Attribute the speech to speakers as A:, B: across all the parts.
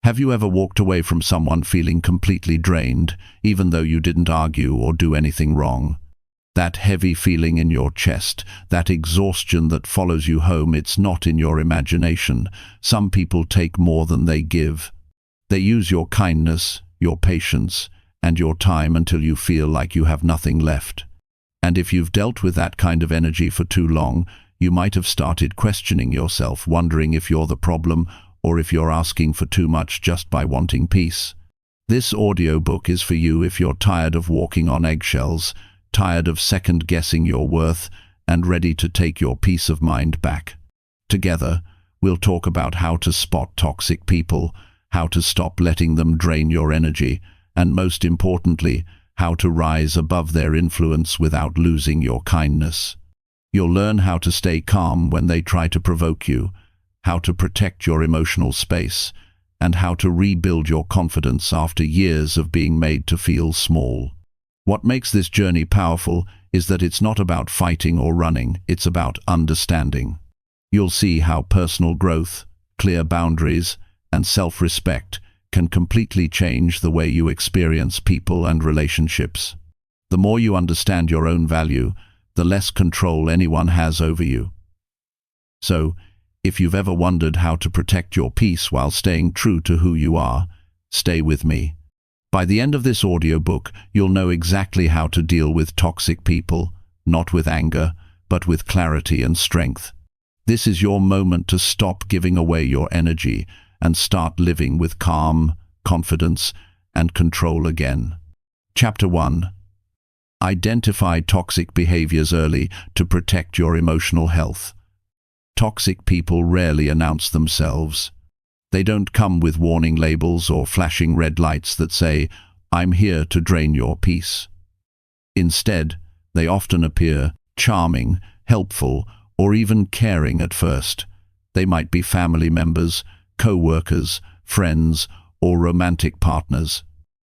A: Have you ever walked away from someone feeling completely drained, even though you didn't argue or do anything wrong? That heavy feeling in your chest, that exhaustion that follows you home, it's not in your imagination. Some people take more than they give. They use your kindness, your patience, and your time until you feel like you have nothing left. And if you've dealt with that kind of energy for too long, you might have started questioning yourself, wondering if you're the problem or if you're asking for too much just by wanting peace. This audiobook is for you if you're tired of walking on eggshells, tired of second-guessing your worth, and ready to take your peace of mind back. Together, we'll talk about how to spot toxic people, how to stop letting them drain your energy, and most importantly, how to rise above their influence without losing your kindness. You'll learn how to stay calm when they try to provoke you, how to protect your emotional space, and how to rebuild your confidence after years of being made to feel small. What makes this journey powerful is that it's not about fighting or running, it's about understanding. You'll see how personal growth, clear boundaries, and self-respect can completely change the way you experience people and relationships. The more you understand your own value, the less control anyone has over you. So, if you've ever wondered how to protect your peace while staying true to who you are, stay with me. By the end of this audiobook, you'll know exactly how to deal with toxic people, not with anger, but with clarity and strength. This is your moment to stop giving away your energy and start living with calm, confidence, and control again. Chapter 1. Identify toxic behaviors early to protect your emotional health. Toxic people rarely announce themselves. They don't come with warning labels or flashing red lights that say, "I'm here to drain your peace." Instead, they often appear charming, helpful, or even caring at first. They might be family members, co-workers, friends, or romantic partners.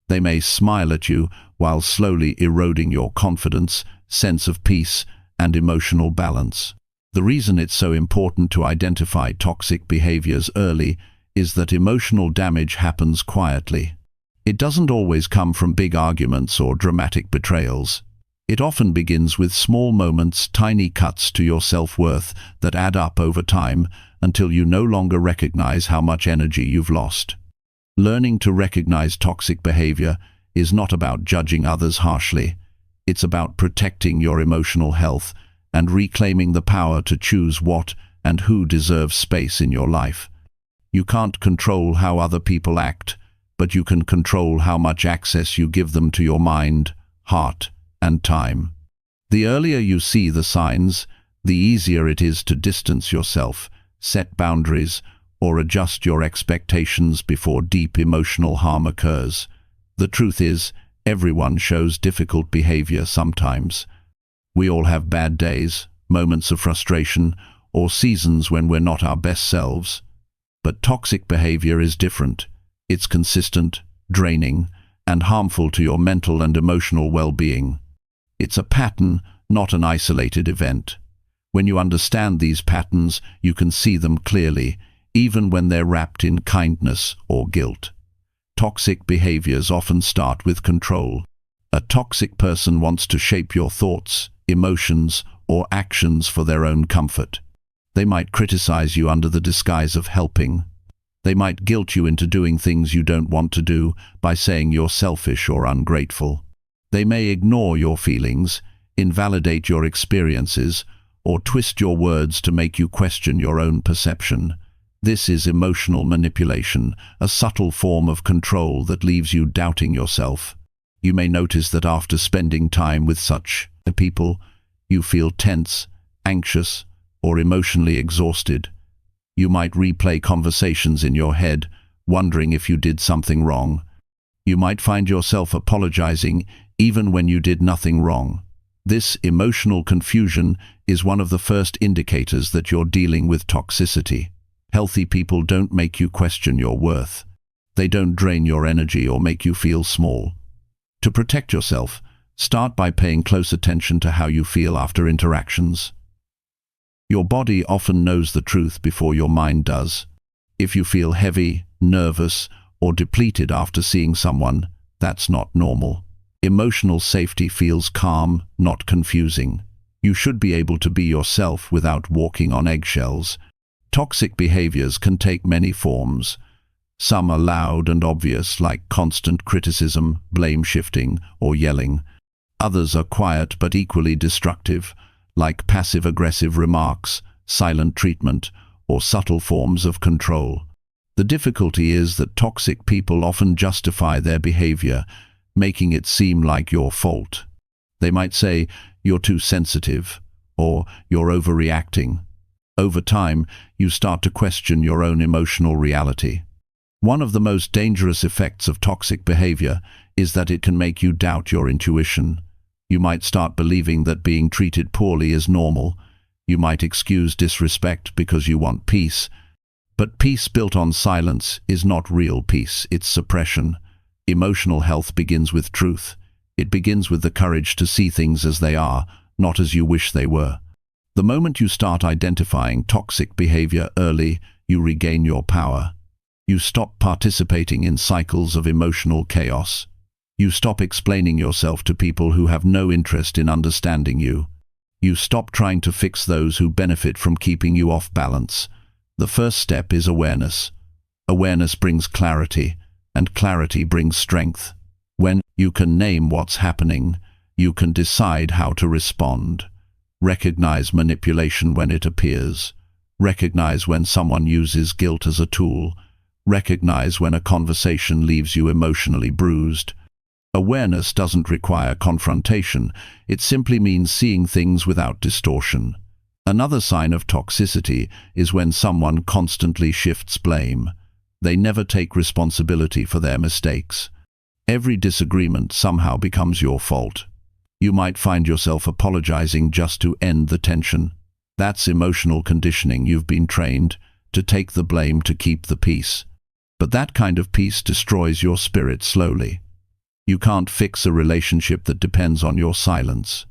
A: They may smile at you while slowly eroding your confidence, sense of peace, and emotional balance. The reason it's so important to identify toxic behaviors early is that emotional damage happens quietly. It doesn't always come from big arguments or dramatic betrayals. It often begins with small moments, tiny cuts to your self-worth that add up over time until you no longer recognize how much energy you've lost. Learning to recognize toxic behavior is not about judging others harshly. It's about protecting your emotional health and reclaiming the power to choose what and who deserves space in your life. You can't control how other people act, but you can control how much access you give them to your mind, heart, and time. The earlier you see the signs, the easier it is to distance yourself, set boundaries, or adjust your expectations before deep emotional harm occurs. The truth is, everyone shows difficult behavior sometimes. We all have bad days, moments of frustration, or seasons when we're not our best selves. But toxic behavior is different. It's consistent, draining, and harmful to your mental and emotional well-being. It's a pattern, not an isolated event. When you understand these patterns, you can see them clearly, even when they're wrapped in kindness or guilt. Toxic behaviors often start with control. A toxic person wants to shape your thoughts, emotions, or actions for their own comfort. They might criticize you under the disguise of helping. They might guilt you into doing things you don't want to do by saying you're selfish or ungrateful. They may ignore your feelings, invalidate your experiences, or twist your words to make you question your own perception. This is emotional manipulation, a subtle form of control that leaves you doubting yourself. You may notice that after spending time with such people, you feel tense, anxious, or emotionally exhausted. You might replay conversations in your head, wondering if you did something wrong. You might find yourself apologizing even when you did nothing wrong. This emotional confusion is one of the first indicators that you're dealing with toxicity. Healthy people don't make you question your worth. They don't drain your energy or make you feel small. To protect yourself, start by paying close attention to how you feel after interactions. Your body often knows the truth before your mind does. If you feel heavy, nervous, or depleted after seeing someone. That's not normal. Emotional safety feels calm, not confusing. You should be able to be yourself without walking on eggshells. Toxic behaviors can take many forms. Some are loud and obvious, like constant criticism, blame shifting, or yelling. Others are quiet but equally destructive, like passive-aggressive remarks, silent treatment, or subtle forms of control. The difficulty is that toxic people often justify their behavior, making it seem like your fault. They might say, "You're too sensitive," or "You're overreacting." Over time, you start to question your own emotional reality. One of the most dangerous effects of toxic behavior is that it can make you doubt your intuition. You might start believing that being treated poorly is normal. You might excuse disrespect because you want peace. But peace built on silence is not real peace, it's suppression. Emotional health begins with truth. It begins with the courage to see things as they are, not as you wish they were. The moment you start identifying toxic behavior early, you regain your power. You stop participating in cycles of emotional chaos. You stop explaining yourself to people who have no interest in understanding you. You stop trying to fix those who benefit from keeping you off balance. The first step is awareness. Awareness brings clarity, and clarity brings strength. When you can name what's happening, you can decide how to respond. Recognize manipulation when it appears. Recognize when someone uses guilt as a tool. Recognize when a conversation leaves you emotionally bruised. Awareness doesn't require confrontation. It simply means seeing things without distortion. Another sign of toxicity is when someone constantly shifts blame. They never take responsibility for their mistakes. Every disagreement somehow becomes your fault. You might find yourself apologizing just to end the tension. That's emotional conditioning. You've been trained to take the blame to keep the peace. But that kind of peace destroys your spirit slowly. You can't fix a relationship that depends on your silence.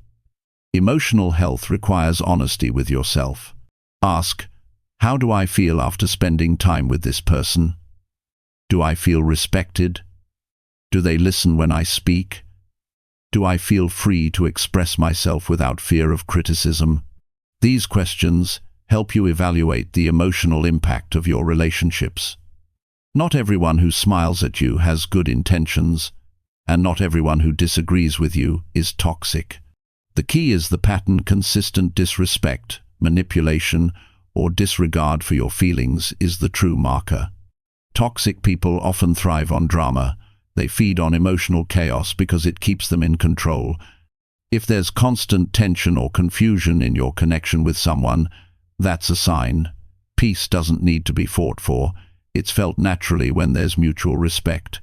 A: Emotional health requires honesty with yourself. Ask, how do I feel after spending time with this person? Do I feel respected? Do they listen when I speak? Do I feel free to express myself without fear of criticism? These questions help you evaluate the emotional impact of your relationships. Not everyone who smiles at you has good intentions, and not everyone who disagrees with you is toxic. The key is the pattern. Consistent disrespect, manipulation, or disregard for your feelings is the true marker. Toxic people often thrive on drama. They feed on emotional chaos because it keeps them in control. If there's constant tension or confusion in your connection with someone, that's a sign. Peace doesn't need to be fought for. It's felt naturally when there's mutual respect.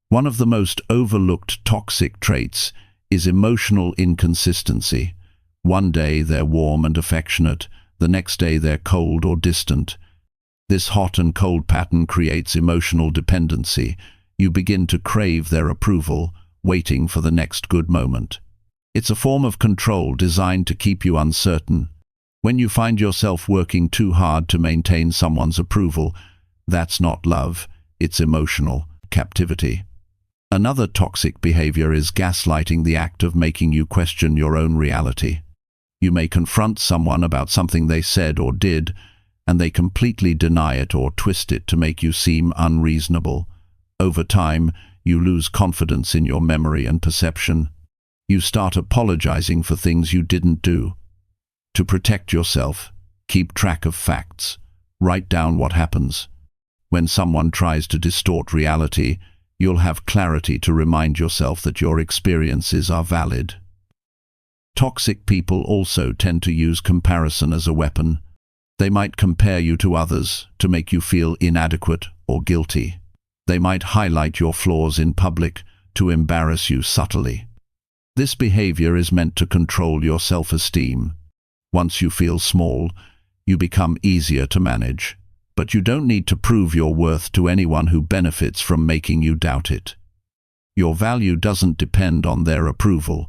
A: One of the most overlooked toxic traits is emotional inconsistency. One day they're warm and affectionate, the next day they're cold or distant. This hot and cold pattern creates emotional dependency. You begin to crave their approval, waiting for the next good moment. It's a form of control designed to keep you uncertain. When you find yourself working too hard to maintain someone's approval, that's not love, it's emotional captivity. Another toxic behavior is gaslighting, the act of making you question your own reality. You may confront someone about something they said or did, and they completely deny it or twist it to make you seem unreasonable. Over time, you lose confidence in your memory and perception. You start apologizing for things you didn't do. To protect yourself, keep track of facts. Write down what happens. When someone tries to distort reality, you'll have clarity to remind yourself that your experiences are valid. Toxic people also tend to use comparison as a weapon. They might compare you to others to make you feel inadequate or guilty. They might highlight your flaws in public to embarrass you subtly. This behavior is meant to control your self-esteem. Once you feel small, you become easier to manage. But you don't need to prove your worth to anyone who benefits from making you doubt it. Your value doesn't depend on their approval.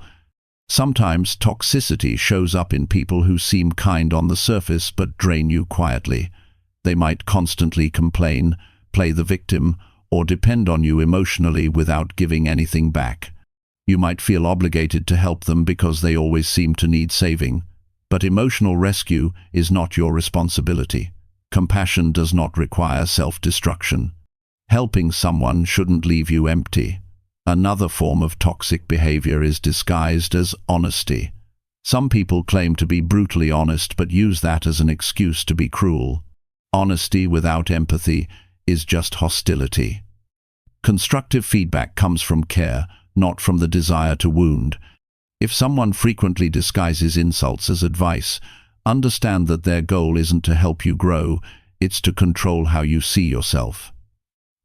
A: Sometimes toxicity shows up in people who seem kind on the surface but drain you quietly. They might constantly complain, play the victim, or depend on you emotionally without giving anything back. You might feel obligated to help them because they always seem to need saving. But emotional rescue is not your responsibility. Compassion does not require self-destruction. Helping someone shouldn't leave you empty. Another form of toxic behavior is disguised as honesty. Some people claim to be brutally honest but use that as an excuse to be cruel. Honesty without empathy is just hostility. Constructive feedback comes from care, not from the desire to wound. If someone frequently disguises insults as advice, understand that their goal isn't to help you grow, it's to control how you see yourself.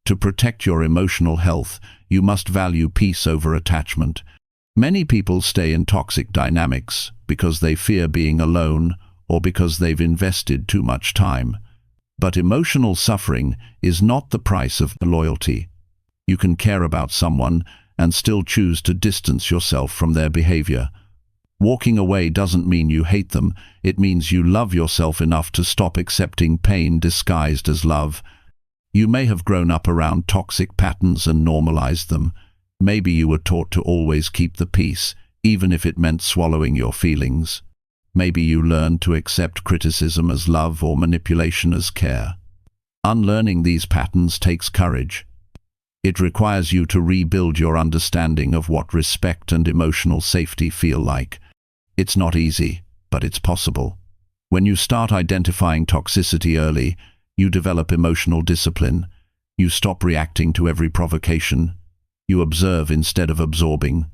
A: To protect your emotional health, you must value peace over attachment. Many people stay in toxic dynamics because they fear being alone or because they've invested too much time. But emotional suffering is not the price of loyalty. You can care about someone and still choose to distance yourself from their behavior. Walking away doesn't mean you hate them, it means you love yourself enough to stop accepting pain disguised as love. You may have grown up around toxic patterns and normalized them. Maybe you were taught to always keep the peace, even if it meant swallowing your feelings. Maybe you learned to accept criticism as love or manipulation as care. Unlearning these patterns takes courage. It requires you to rebuild your understanding of what respect and emotional safety feel like. It's not easy, but it's possible. When you start identifying toxicity early, you develop emotional discipline. You stop reacting to every provocation. You observe instead of absorbing.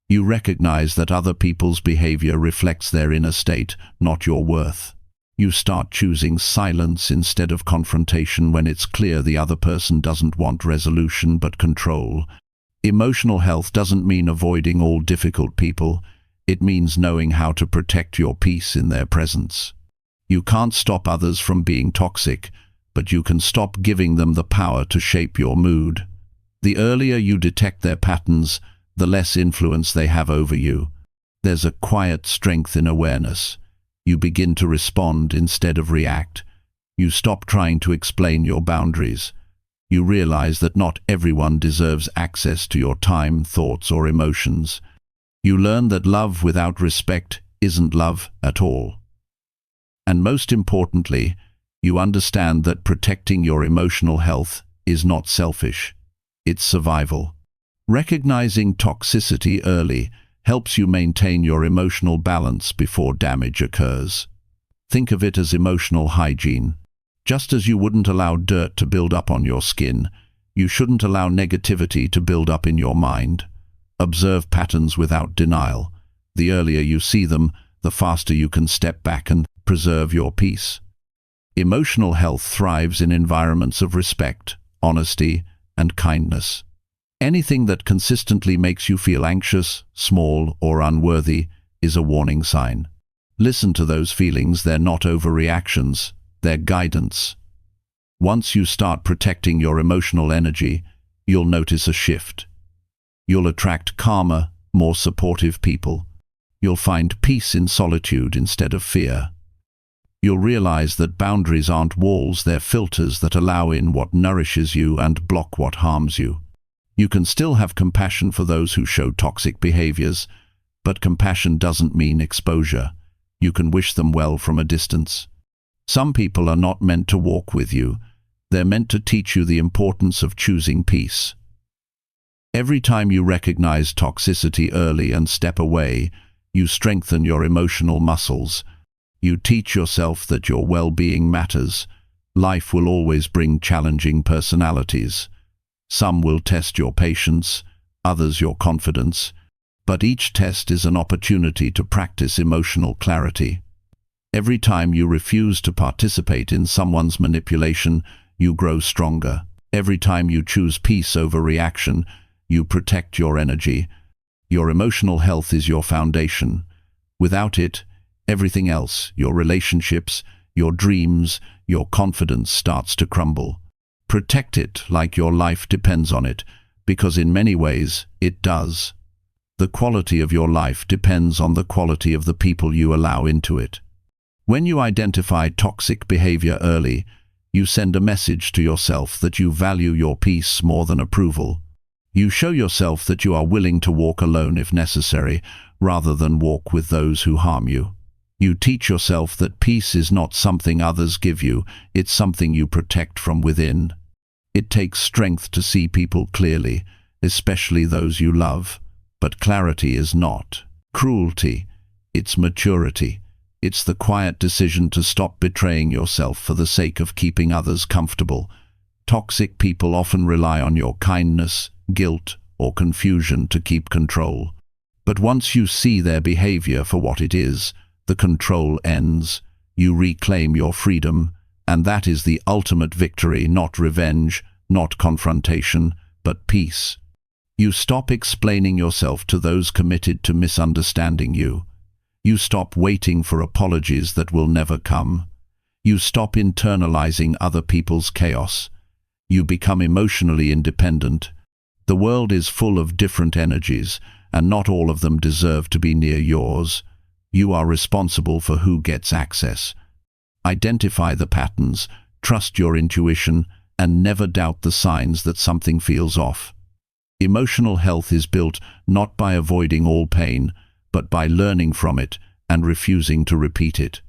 A: You recognize that other people's behavior reflects their inner state, not your worth. You start choosing silence instead of confrontation when it's clear the other person doesn't want resolution but control. Emotional health doesn't mean avoiding all difficult people. It means knowing how to protect your peace in their presence. You can't stop others from being toxic, but you can stop giving them the power to shape your mood. The earlier you detect their patterns, the less influence they have over you. There's a quiet strength in awareness. You begin to respond instead of react. You stop trying to explain your boundaries. You realize that not everyone deserves access to your time, thoughts, or emotions. You learn that love without respect isn't love at all. And most importantly, you understand that protecting your emotional health is not selfish. It's survival. Recognizing toxicity early helps you maintain your emotional balance before damage occurs. Think of it as emotional hygiene. Just as you wouldn't allow dirt to build up on your skin, you shouldn't allow negativity to build up in your mind. Observe patterns without denial. The earlier you see them, the faster you can step back and preserve your peace. Emotional health thrives in environments of respect, honesty, and kindness. Anything that consistently makes you feel anxious, small, or unworthy is a warning sign. Listen to those feelings. They're not overreactions, they're guidance. Once you start protecting your emotional energy, you'll notice a shift. You'll attract calmer, more supportive people. You'll find peace in solitude instead of fear. You'll realize that boundaries aren't walls, they're filters that allow in what nourishes you and block what harms you. You can still have compassion for those who show toxic behaviors, but compassion doesn't mean exposure. You can wish them well from a distance. Some people are not meant to walk with you. They're meant to teach you the importance of choosing peace. Every time you recognize toxicity early and step away, you strengthen your emotional muscles. You teach yourself that your well-being matters. Life will always bring challenging personalities. Some will test your patience, others your confidence, but each test is an opportunity to practice emotional clarity. Every time you refuse to participate in someone's manipulation, you grow stronger. Every time you choose peace over reaction, you protect your energy. Your emotional health is your foundation. Without it, everything else, your relationships, your dreams, your confidence starts to crumble. Protect it like your life depends on it, because in many ways, it does. The quality of your life depends on the quality of the people you allow into it. When you identify toxic behavior early, You send a message to yourself that you value your peace more than approval. You show yourself that you are willing to walk alone if necessary, rather than walk with those who harm you. You teach yourself that peace is not something others give you, it's something you protect from within. It takes strength to see people clearly, especially those you love. But clarity is not cruelty, it's maturity. It's the quiet decision to stop betraying yourself for the sake of keeping others comfortable. Toxic people often rely on your kindness, guilt, or confusion to keep control. But once you see their behavior for what it is, the control ends, you reclaim your freedom, and that is the ultimate victory, not revenge, not confrontation, but peace. You stop explaining yourself to those committed to misunderstanding you. You stop waiting for apologies that will never come. You stop internalizing other people's chaos. You become emotionally independent. The world is full of different energies, and not all of them deserve to be near yours. You are responsible for who gets access. Identify the patterns, trust your intuition, and never doubt the signs that something feels off. Emotional health is built not by avoiding all pain, but by learning from it and refusing to repeat it.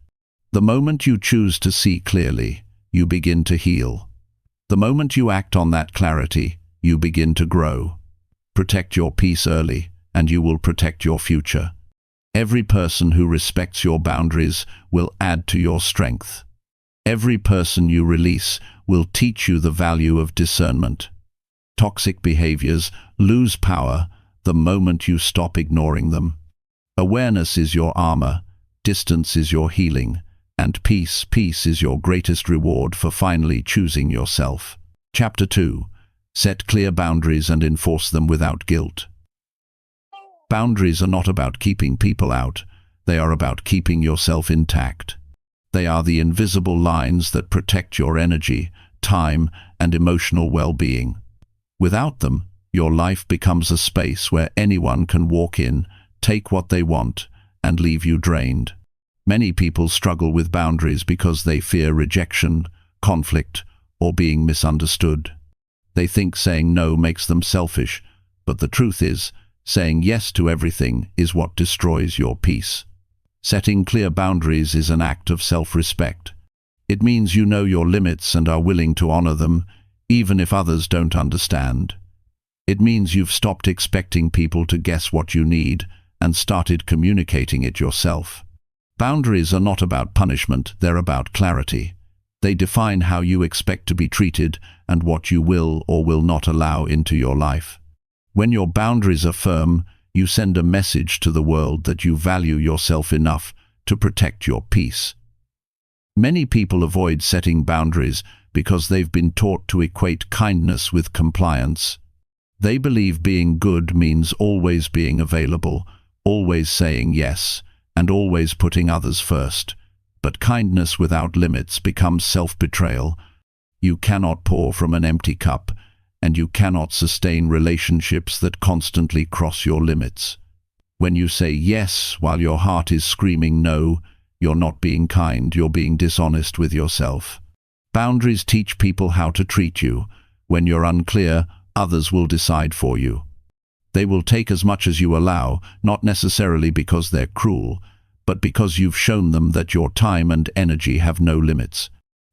A: The moment you choose to see clearly, you begin to heal. The moment you act on that clarity, you begin to grow. Protect your peace early, and you will protect your future. Every person who respects your boundaries will add to your strength. Every person you release will teach you the value of discernment. Toxic behaviors lose power the moment you stop ignoring them. Awareness is your armor, distance is your healing, and peace is your greatest reward for finally choosing yourself. Chapter 2. Set clear boundaries and enforce them without guilt. Boundaries are not about keeping people out, they are about keeping yourself intact. They are the invisible lines that protect your energy, time, and emotional well-being. Without them, your life becomes a space where anyone can walk in, take what they want, and leave you drained. Many people struggle with boundaries because they fear rejection, conflict, or being misunderstood. They think saying no makes them selfish, but the truth is, saying yes to everything is what destroys your peace. Setting clear boundaries is an act of self-respect. It means you know your limits and are willing to honor them, even if others don't understand. It means you've stopped expecting people to guess what you need and started communicating it yourself. Boundaries are not about punishment, they're about clarity. They define how you expect to be treated and what you will or will not allow into your life. When your boundaries are firm, you send a message to the world that you value yourself enough to protect your peace. Many people avoid setting boundaries because they've been taught to equate kindness with compliance. They believe being good means always being available, always saying yes, and always putting others first. But kindness without limits becomes self-betrayal. You cannot pour from an empty cup, and you cannot sustain relationships that constantly cross your limits. When you say yes while your heart is screaming no, you're not being kind, you're being dishonest with yourself. Boundaries teach people how to treat you. When you're unclear, others will decide for you. They will take as much as you allow, not necessarily because they're cruel, but because you've shown them that your time and energy have no limits.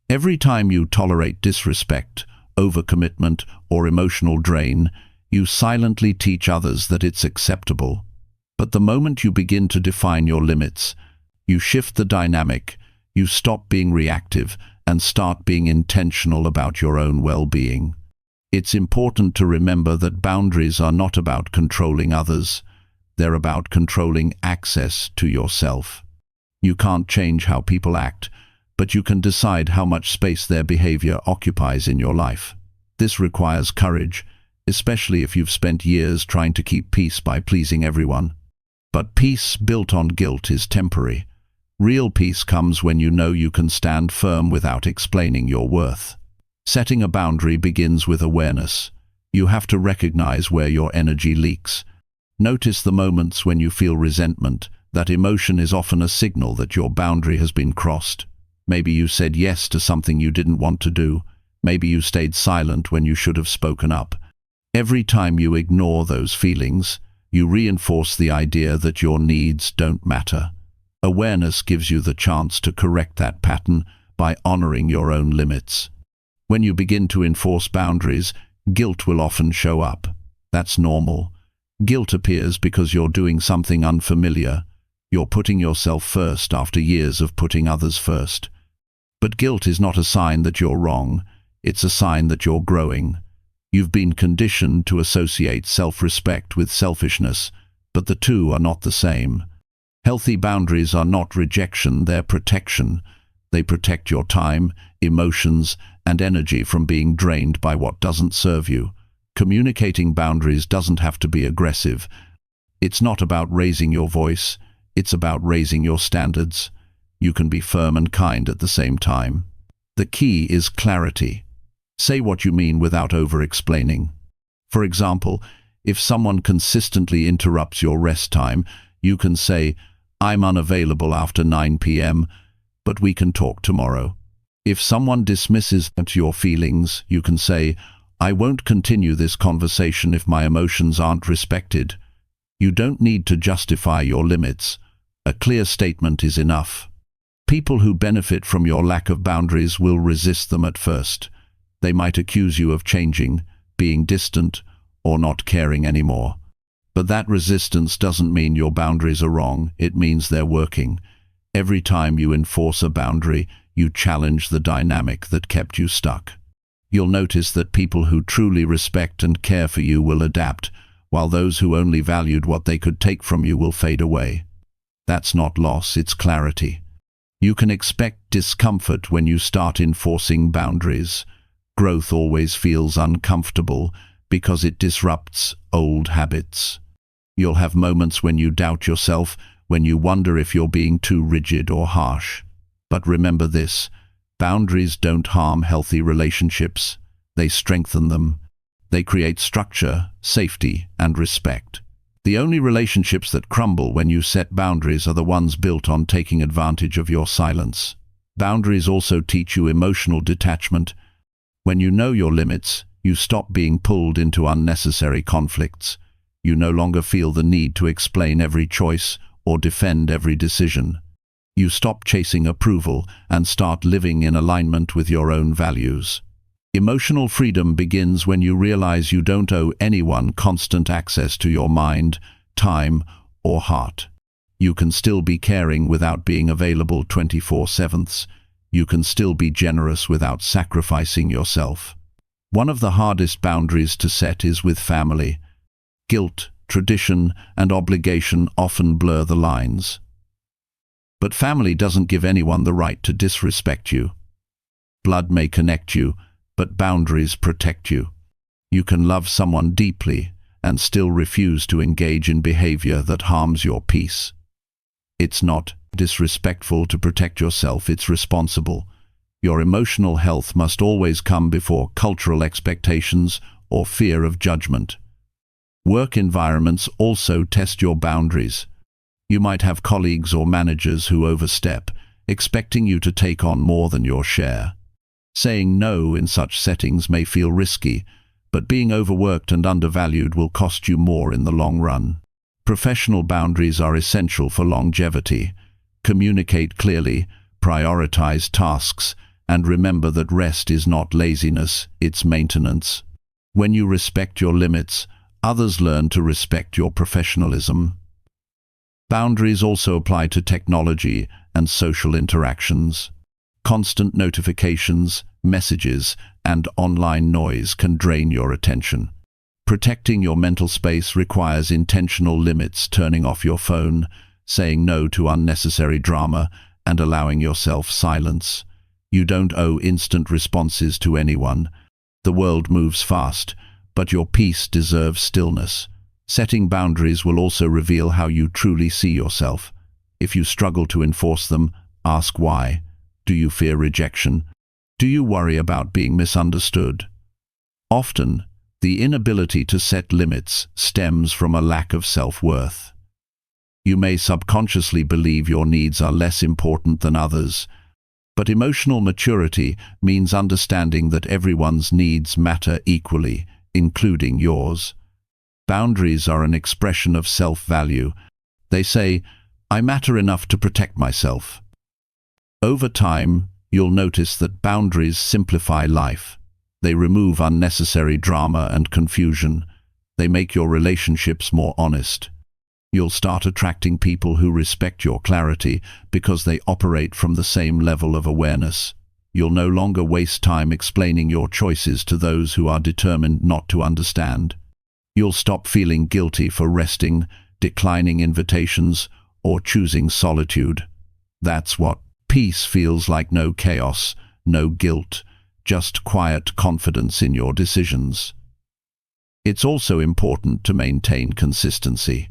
A: Every time you tolerate disrespect, overcommitment, or emotional drain, you silently teach others that it's acceptable. But the moment you begin to define your limits, you shift the dynamic, you stop being reactive and start being intentional about your own well-being. It's important to remember that boundaries are not about controlling others. They're about controlling access to yourself. You can't change how people act, but you can decide how much space their behavior occupies in your life. This requires courage, especially if you've spent years trying to keep peace by pleasing everyone. But peace built on guilt is temporary. Real peace comes when you know you can stand firm without explaining your worth. Setting a boundary begins with awareness. You have to recognize where your energy leaks. Notice the moments when you feel resentment. That emotion is often a signal that your boundary has been crossed. Maybe you said yes to something you didn't want to do. Maybe you stayed silent when you should have spoken up. Every time you ignore those feelings, you reinforce the idea that your needs don't matter. Awareness gives you the chance to correct that pattern by honoring your own limits. When you begin to enforce boundaries, guilt will often show up. That's normal. Guilt appears because you're doing something unfamiliar. You're putting yourself first after years of putting others first. But guilt is not a sign that you're wrong. It's a sign that you're growing. You've been conditioned to associate self-respect with selfishness, but the two are not the same. Healthy boundaries are not rejection, they're protection. They protect your time, emotions, and energy from being drained by what doesn't serve you. Communicating boundaries doesn't have to be aggressive. It's not about raising your voice, it's about raising your standards. You can be firm and kind at the same time. The key is clarity. Say what you mean without over-explaining. For example, if someone consistently interrupts your rest time, you can say, "I'm unavailable after 9 p.m., but we can talk tomorrow." If someone dismisses your feelings, you can say, "I won't continue this conversation if my emotions aren't respected." You don't need to justify your limits. A clear statement is enough. People who benefit from your lack of boundaries will resist them at first. They might accuse you of changing, being distant, or not caring anymore. But that resistance doesn't mean your boundaries are wrong, it means they're working. Every time you enforce a boundary, you challenge the dynamic that kept you stuck. You'll notice that people who truly respect and care for you will adapt, while those who only valued what they could take from you will fade away. That's not loss, it's clarity. You can expect discomfort when you start enforcing boundaries. Growth always feels uncomfortable because it disrupts old habits. You'll have moments when you doubt yourself, when you wonder if you're being too rigid or harsh. But remember this, boundaries don't harm healthy relationships. They strengthen them. They create structure, safety, and respect. The only relationships that crumble when you set boundaries are the ones built on taking advantage of your silence. Boundaries also teach you emotional detachment. When you know your limits, you stop being pulled into unnecessary conflicts. You no longer feel the need to explain every choice or defend every decision. You stop chasing approval and start living in alignment with your own values. Emotional freedom begins when you realize you don't owe anyone constant access to your mind, time, or heart. You can still be caring without being available 24/7. You can still be generous without sacrificing yourself. One of the hardest boundaries to set is with family. Guilt, tradition, and obligation often blur the lines. But family doesn't give anyone the right to disrespect you. Blood may connect you, but boundaries protect you. You can love someone deeply and still refuse to engage in behavior that harms your peace. It's not disrespectful to protect yourself, it's responsible. Your emotional health must always come before cultural expectations or fear of judgment. Work environments also test your boundaries. You might have colleagues or managers who overstep, expecting you to take on more than your share. Saying no in such settings may feel risky, but being overworked and undervalued will cost you more in the long run. Professional boundaries are essential for longevity. Communicate clearly, prioritize tasks, and remember that rest is not laziness, it's maintenance. When you respect your limits, others learn to respect your professionalism. Boundaries also apply to technology and social interactions. Constant notifications, messages, and online noise can drain your attention. Protecting your mental space requires intentional limits, turning off your phone, saying no to unnecessary drama, and allowing yourself silence. You don't owe instant responses to anyone. The world moves fast, but your peace deserves stillness. Setting boundaries will also reveal how you truly see yourself. If you struggle to enforce them, ask why. Do you fear rejection? Do you worry about being misunderstood? Often, the inability to set limits stems from a lack of self-worth. You may subconsciously believe your needs are less important than others, But emotional maturity means understanding that everyone's needs matter equally, including yours. Boundaries are an expression of self-value. They say, "I matter enough to protect myself." Over time, you'll notice that boundaries simplify life. They remove unnecessary drama and confusion. They make your relationships more honest. You'll start attracting people who respect your clarity because they operate from the same level of awareness. You'll no longer waste time explaining your choices to those who are determined not to understand. You'll stop feeling guilty for resting, declining invitations, or choosing solitude. That's what peace feels like: no chaos, no guilt, just quiet confidence in your decisions. It's also important to maintain consistency.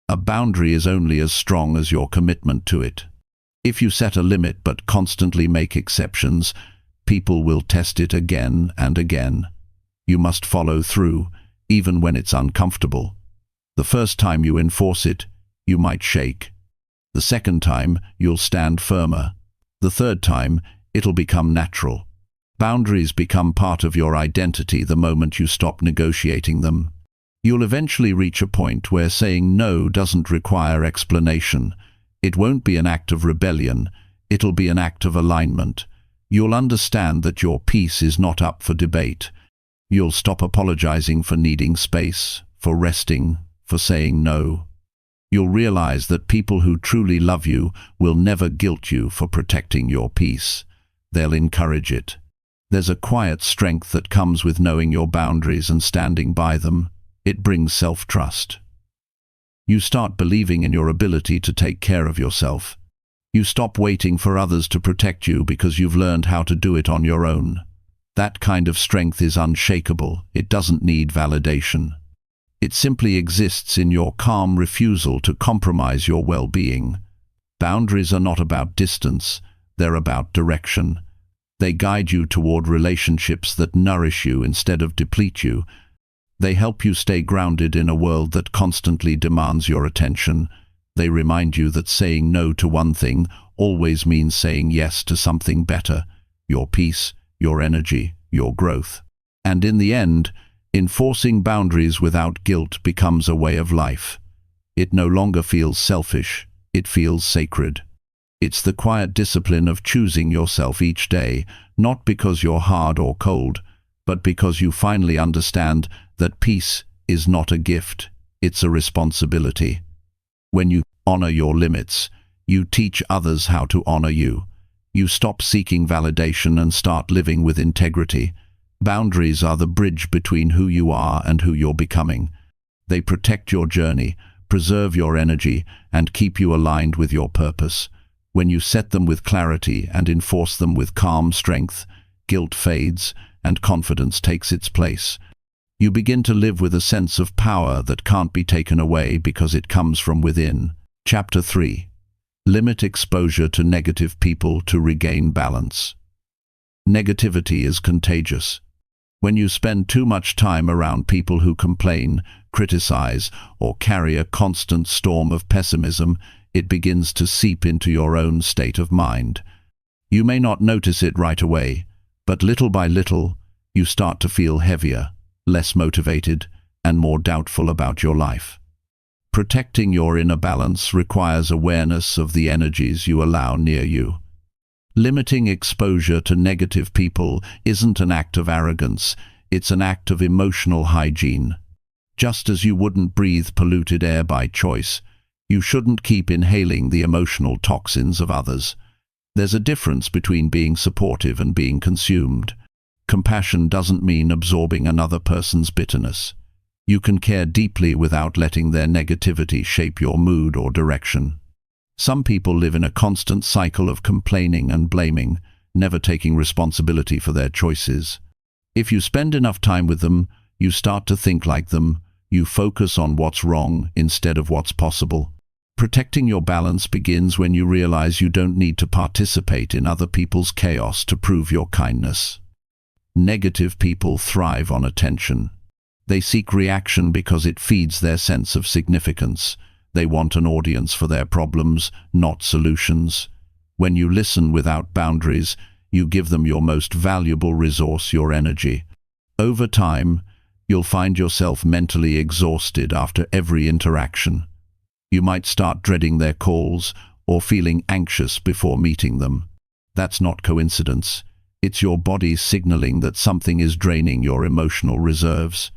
A: A boundary is only as strong as your commitment to it. If you set a limit but constantly make exceptions, people will test it again and again. You must follow through, even when it's uncomfortable. The first time you enforce it, you might shake. The second time, you'll stand firmer. The third time, it'll become natural. Boundaries become part of your identity the moment you stop negotiating them. You'll eventually reach a point where saying no doesn't require explanation. It won't be an act of rebellion, it'll be an act of alignment. You'll understand that your peace is not up for debate. You'll stop apologizing for needing space, for resting, for saying no. You'll realize that people who truly love you will never guilt you for protecting your peace. They'll encourage it. There's a quiet strength that comes with knowing your boundaries and standing by them. It brings self-trust. You start believing in your ability to take care of yourself. You stop waiting for others to protect you because you've learned how to do it on your own. That kind of strength is unshakable. It doesn't need validation. It simply exists in your calm refusal to compromise your well-being. Boundaries are not about distance, they're about direction. They guide you toward relationships that nourish you instead of deplete you. They help you stay grounded in a world that constantly demands your attention. They remind you that saying no to one thing always means saying yes to something better: your peace, your energy, your growth. And in the end, enforcing boundaries without guilt becomes a way of life. It no longer feels selfish, it feels sacred. It's the quiet discipline of choosing yourself each day, not because you're hard or cold, but because you finally understand that peace is not a gift, it's a responsibility. When you honor your limits, you teach others how to honor you. You stop seeking validation and start living with integrity. Boundaries are the bridge between who you are and who you're becoming. They protect your journey, preserve your energy, and keep you aligned with your purpose. When you set them with clarity and enforce them with calm strength, guilt fades and confidence takes its place. You begin to live with a sense of power that can't be taken away because it comes from within. Chapter 3. Limit exposure to negative people to regain balance. Negativity is contagious. When you spend too much time around people who complain, criticize, or carry a constant storm of pessimism, it begins to seep into your own state of mind. You may not notice it right away, but little by little, you start to feel heavier, less motivated, and more doubtful about your life. Protecting your inner balance requires awareness of the energies you allow near you. Limiting exposure to negative people isn't an act of arrogance, it's an act of emotional hygiene. Just as you wouldn't breathe polluted air by choice, you shouldn't keep inhaling the emotional toxins of others. There's a difference between being supportive and being consumed. Compassion doesn't mean absorbing another person's bitterness. You can care deeply without letting their negativity shape your mood or direction. Some people live in a constant cycle of complaining and blaming, never taking responsibility for their choices. If you spend enough time with them, you start to think like them. You focus on what's wrong instead of what's possible. Protecting your balance begins when you realize you don't need to participate in other people's chaos to prove your kindness. Negative people thrive on attention. They seek reaction because it feeds their sense of significance. They want an audience for their problems, not solutions. When you listen without boundaries, you give them your most valuable resource, your energy. Over time, you'll find yourself mentally exhausted after every interaction. You might start dreading their calls or feeling anxious before meeting them. That's not coincidence. It's your body signaling that something is draining your emotional reserves.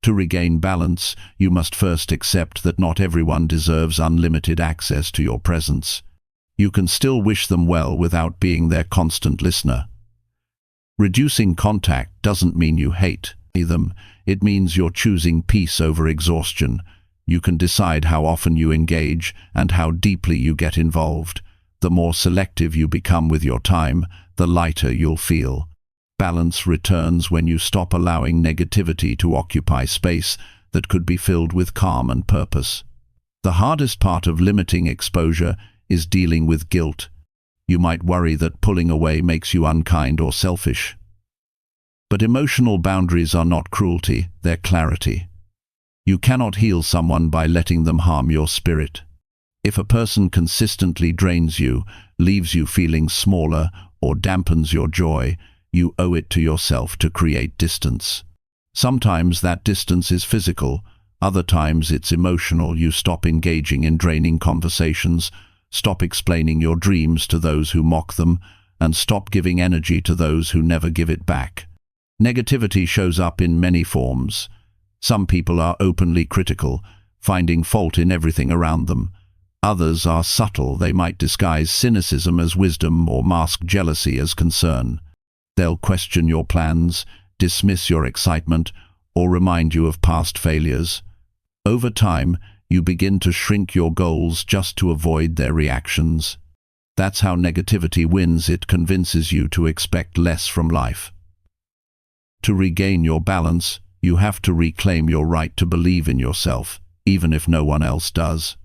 A: To regain balance, you must first accept that not everyone deserves unlimited access to your presence. You can still wish them well without being their constant listener. Reducing contact doesn't mean you hate them. It means you're choosing peace over exhaustion. You can decide how often you engage and how deeply you get involved. The more selective you become with your time, the lighter you'll feel. Balance returns when you stop allowing negativity to occupy space that could be filled with calm and purpose. The hardest part of limiting exposure is dealing with guilt. You might worry that pulling away makes you unkind or selfish. But emotional boundaries are not cruelty, they're clarity. You cannot heal someone by letting them harm your spirit. If a person consistently drains you, leaves you feeling smaller, or dampens your joy, you owe it to yourself to create distance. Sometimes that distance is physical, other times it's emotional. You stop engaging in draining conversations, stop explaining your dreams to those who mock them, and stop giving energy to those who never give it back. Negativity shows up in many forms. Some people are openly critical, finding fault in everything around them. Others are subtle. They might disguise cynicism as wisdom or mask jealousy as concern. They'll question your plans, dismiss your excitement, or remind you of past failures. Over time, you begin to shrink your goals just to avoid their reactions. That's how negativity wins. It convinces you to expect less from life. To regain your balance, you have to reclaim your right to believe in yourself, even if no one else does.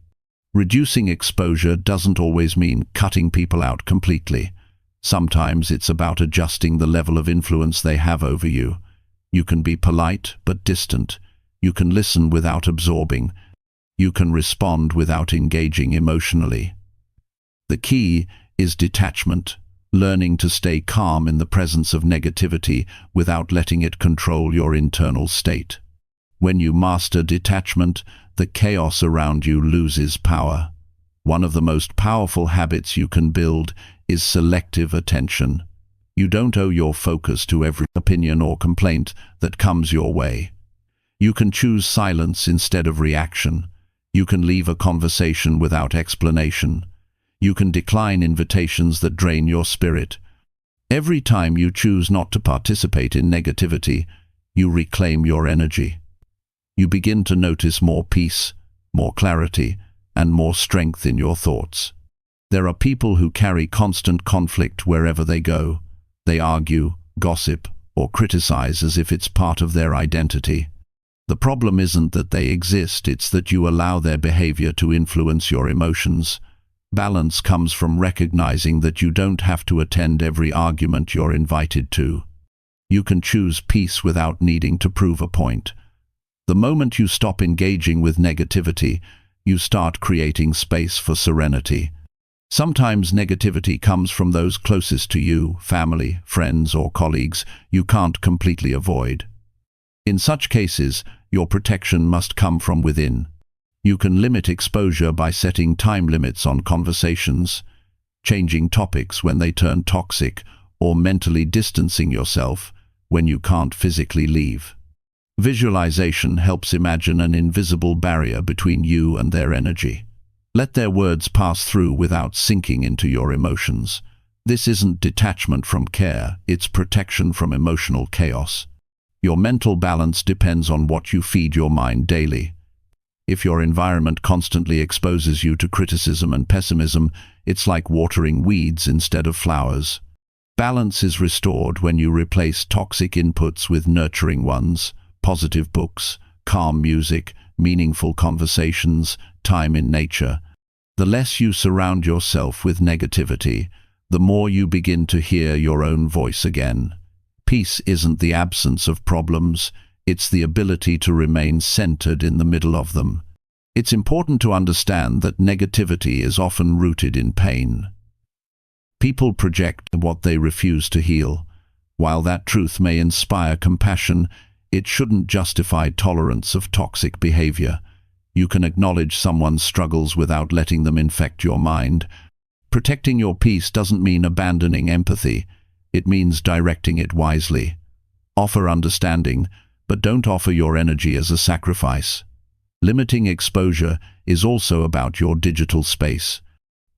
A: Reducing exposure doesn't always mean cutting people out completely. Sometimes it's about adjusting the level of influence they have over you. You can be polite but distant. You can listen without absorbing. You can respond without engaging emotionally. The key is detachment, learning to stay calm in the presence of negativity without letting it control your internal state. When you master detachment, the chaos around you loses power. One of the most powerful habits you can build is selective attention. You don't owe your focus to every opinion or complaint that comes your way. You can choose silence instead of reaction. You can leave a conversation without explanation. You can decline invitations that drain your spirit. Every time you choose not to participate in negativity, you reclaim your energy. You begin to notice more peace, more clarity, and more strength in your thoughts. There are people who carry constant conflict wherever they go. They argue, gossip, or criticize as if it's part of their identity. The problem isn't that they exist, it's that you allow their behavior to influence your emotions. Balance comes from recognizing that you don't have to attend every argument you're invited to. You can choose peace without needing to prove a point. The moment you stop engaging with negativity, you start creating space for serenity. Sometimes negativity comes from those closest to you, family, friends, or colleagues you can't completely avoid. In such cases, your protection must come from within. You can limit exposure by setting time limits on conversations, changing topics when they turn toxic, or mentally distancing yourself when you can't physically leave. Visualization helps imagine an invisible barrier between you and their energy. Let their words pass through without sinking into your emotions. This isn't detachment from care, it's protection from emotional chaos. Your mental balance depends on what you feed your mind daily. If your environment constantly exposes you to criticism and pessimism, it's like watering weeds instead of flowers. Balance is restored when you replace toxic inputs with nurturing ones, positive books, calm music, meaningful conversations, time in nature. The less you surround yourself with negativity, the more you begin to hear your own voice again. Peace isn't the absence of problems, it's the ability to remain centered in the middle of them. It's important to understand that negativity is often rooted in pain. People project what they refuse to heal. While that truth may inspire compassion, it shouldn't justify tolerance of toxic behavior. You can acknowledge someone's struggles without letting them infect your mind. Protecting your peace doesn't mean abandoning empathy. It means directing it wisely. Offer understanding, but don't offer your energy as a sacrifice. Limiting exposure is also about your digital space.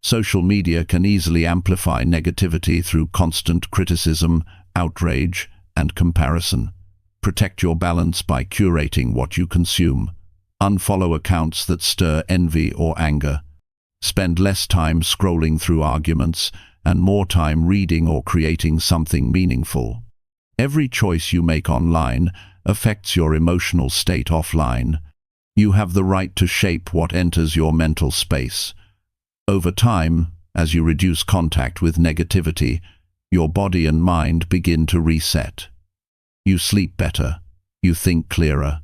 A: Social media can easily amplify negativity through constant criticism, outrage, and comparison. Protect your balance by curating what you consume. Unfollow accounts that stir envy or anger. Spend less time scrolling through arguments and more time reading or creating something meaningful. Every choice you make online affects your emotional state offline. You have the right to shape what enters your mental space. Over time, as you reduce contact with negativity, your body and mind begin to reset. You sleep better. You think clearer.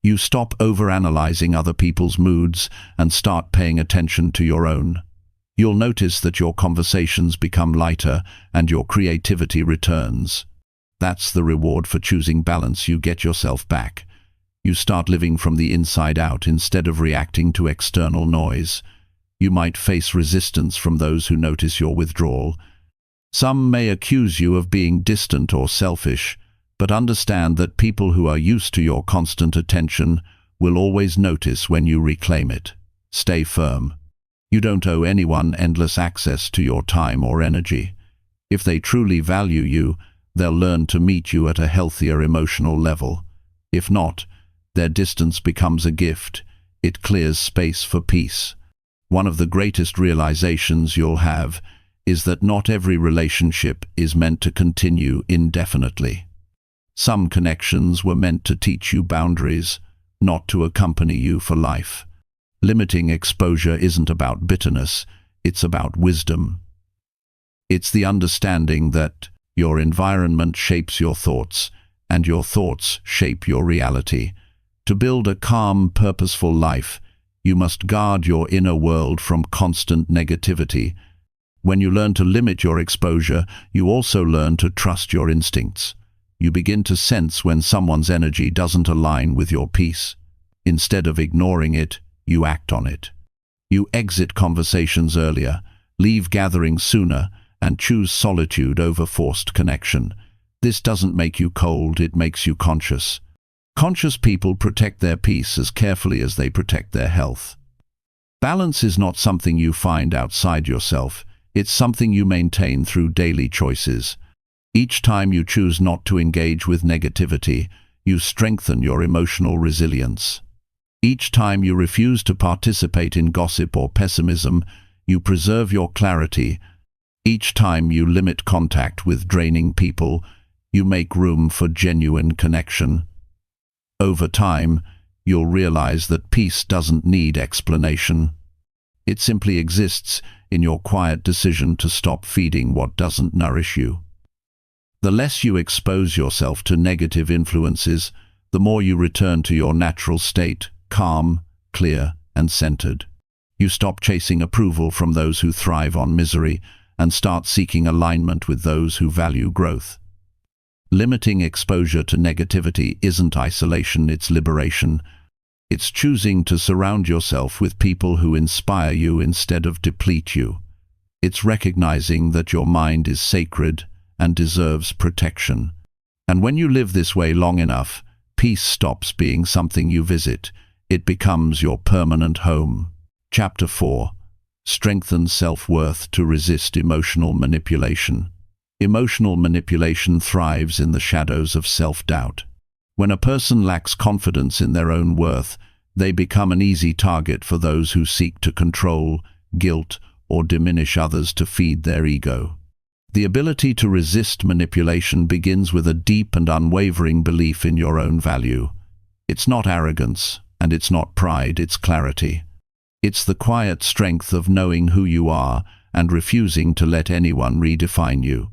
A: You stop overanalyzing other people's moods and start paying attention to your own. You'll notice that your conversations become lighter and your creativity returns. That's the reward for choosing balance. You get yourself back. You start living from the inside out instead of reacting to external noise. You might face resistance from those who notice your withdrawal. Some may accuse you of being distant or selfish, but understand that people who are used to your constant attention will always notice when you reclaim it. Stay firm. You don't owe anyone endless access to your time or energy. If they truly value you, they'll learn to meet you at a healthier emotional level. If not, their distance becomes a gift. It clears space for peace. One of the greatest realizations you'll have is that not every relationship is meant to continue indefinitely. Some connections were meant to teach you boundaries, not to accompany you for life. Limiting exposure isn't about bitterness, it's about wisdom. It's the understanding that your environment shapes your thoughts, and your thoughts shape your reality. To build a calm, purposeful life, you must guard your inner world from constant negativity. When you learn to limit your exposure, you also learn to trust your instincts. You begin to sense when someone's energy doesn't align with your peace. Instead of ignoring it, you act on it. You exit conversations earlier, leave gatherings sooner, and choose solitude over forced connection. This doesn't make you cold, it makes you conscious. Conscious people protect their peace as carefully as they protect their health. Balance is not something you find outside yourself, it's something you maintain through daily choices. Each time you choose not to engage with negativity, you strengthen your emotional resilience. Each time you refuse to participate in gossip or pessimism, you preserve your clarity. Each time you limit contact with draining people, you make room for genuine connection. Over time, you'll realize that peace doesn't need explanation. It simply exists in your quiet decision to stop feeding what doesn't nourish you. The less you expose yourself to negative influences, the more you return to your natural state, calm, clear, and centered. You stop chasing approval from those who thrive on misery and start seeking alignment with those who value growth. Limiting exposure to negativity isn't isolation, it's liberation. It's choosing to surround yourself with people who inspire you instead of deplete you. It's recognizing that your mind is sacred and deserves protection. And when you live this way long enough, peace stops being something you visit. It becomes your permanent home. Chapter 4. Strengthen self-worth to resist emotional manipulation. Emotional manipulation thrives in the shadows of self-doubt. When a person lacks confidence in their own worth, they become an easy target for those who seek to control, guilt, or diminish others to feed their ego. The ability to resist manipulation begins with a deep and unwavering belief in your own value. It's not arrogance, and it's not pride, it's clarity. It's the quiet strength of knowing who you are and refusing to let anyone redefine you.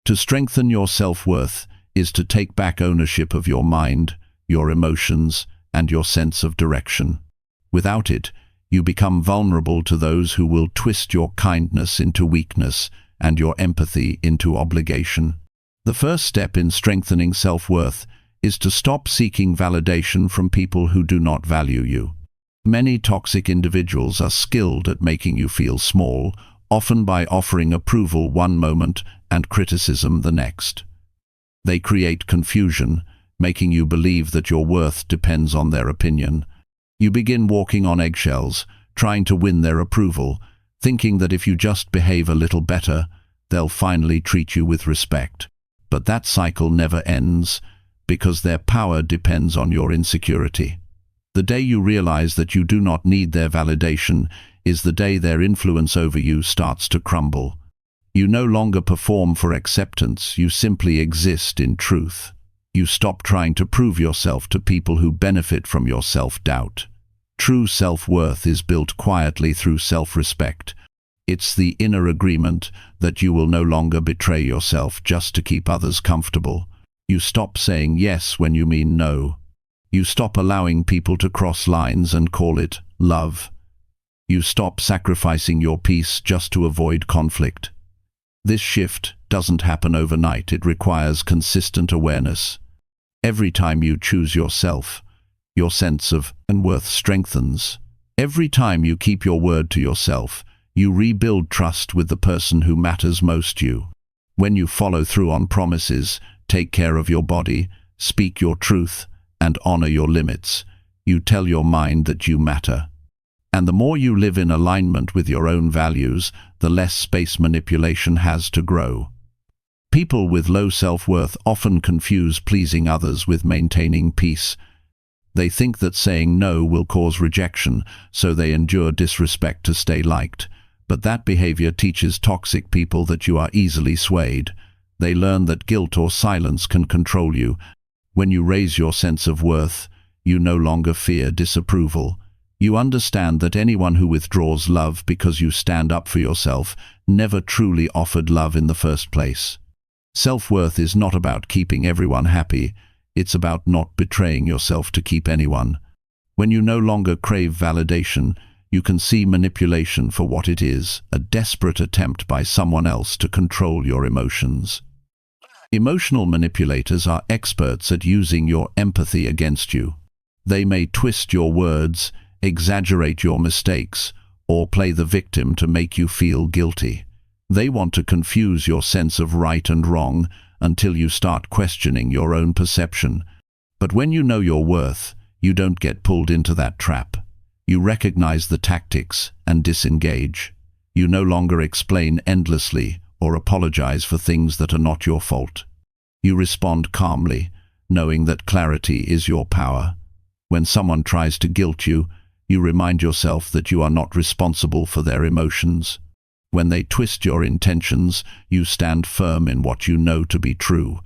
A: To strengthen your self-worth is to take back ownership of your mind, your emotions, and your sense of direction. Without it, you become vulnerable to those who will twist your kindness into weakness and your empathy into obligation. The first step in strengthening self-worth is to stop seeking validation from people who do not value you. Many toxic individuals are skilled at making you feel small, often by offering approval one moment and criticism the next. They create confusion, making you believe that your worth depends on their opinion. You begin walking on eggshells, trying to win their approval, thinking that if you just behave a little better, they'll finally treat you with respect. But that cycle never ends, because their power depends on your insecurity. The day you realize that you do not need their validation is the day their influence over you starts to crumble. You no longer perform for acceptance, you simply exist in truth. You stop trying to prove yourself to people who benefit from your self-doubt. True self-worth is built quietly through self-respect. It's the inner agreement that you will no longer betray yourself just to keep others comfortable. You stop saying yes when you mean no. You stop allowing people to cross lines and call it love. You stop sacrificing your peace just to avoid conflict. This shift doesn't happen overnight. It requires consistent awareness. Every time you choose yourself, your sense of worth strengthens. Every time you keep your word to yourself, you rebuild trust with the person who matters most to you. When you follow through on promises, take care of your body, speak your truth, and honor your limits, you tell your mind that you matter. And the more you live in alignment with your own values, the less space manipulation has to grow. People with low self-worth often confuse pleasing others with maintaining peace. They think that saying no will cause rejection, so they endure disrespect to stay liked. But that behavior teaches toxic people that you are easily swayed. They learn that guilt or silence can control you. When you raise your sense of worth, you no longer fear disapproval. You understand that anyone who withdraws love because you stand up for yourself never truly offered love in the first place. Self-worth is not about keeping everyone happy. It's about not betraying yourself to keep anyone. When you no longer crave validation, you can see manipulation for what it is, a desperate attempt by someone else to control your emotions. Emotional manipulators are experts at using your empathy against you. They may twist your words, exaggerate your mistakes, or play the victim to make you feel guilty. They want to confuse your sense of right and wrong until you start questioning your own perception. But when you know your worth, you don't get pulled into that trap. You recognize the tactics and disengage. You no longer explain endlessly or apologize for things that are not your fault. You respond calmly, knowing that clarity is your power. When someone tries to guilt you, you remind yourself that you are not responsible for their emotions. When they twist your intentions, you stand firm in what you know to be true.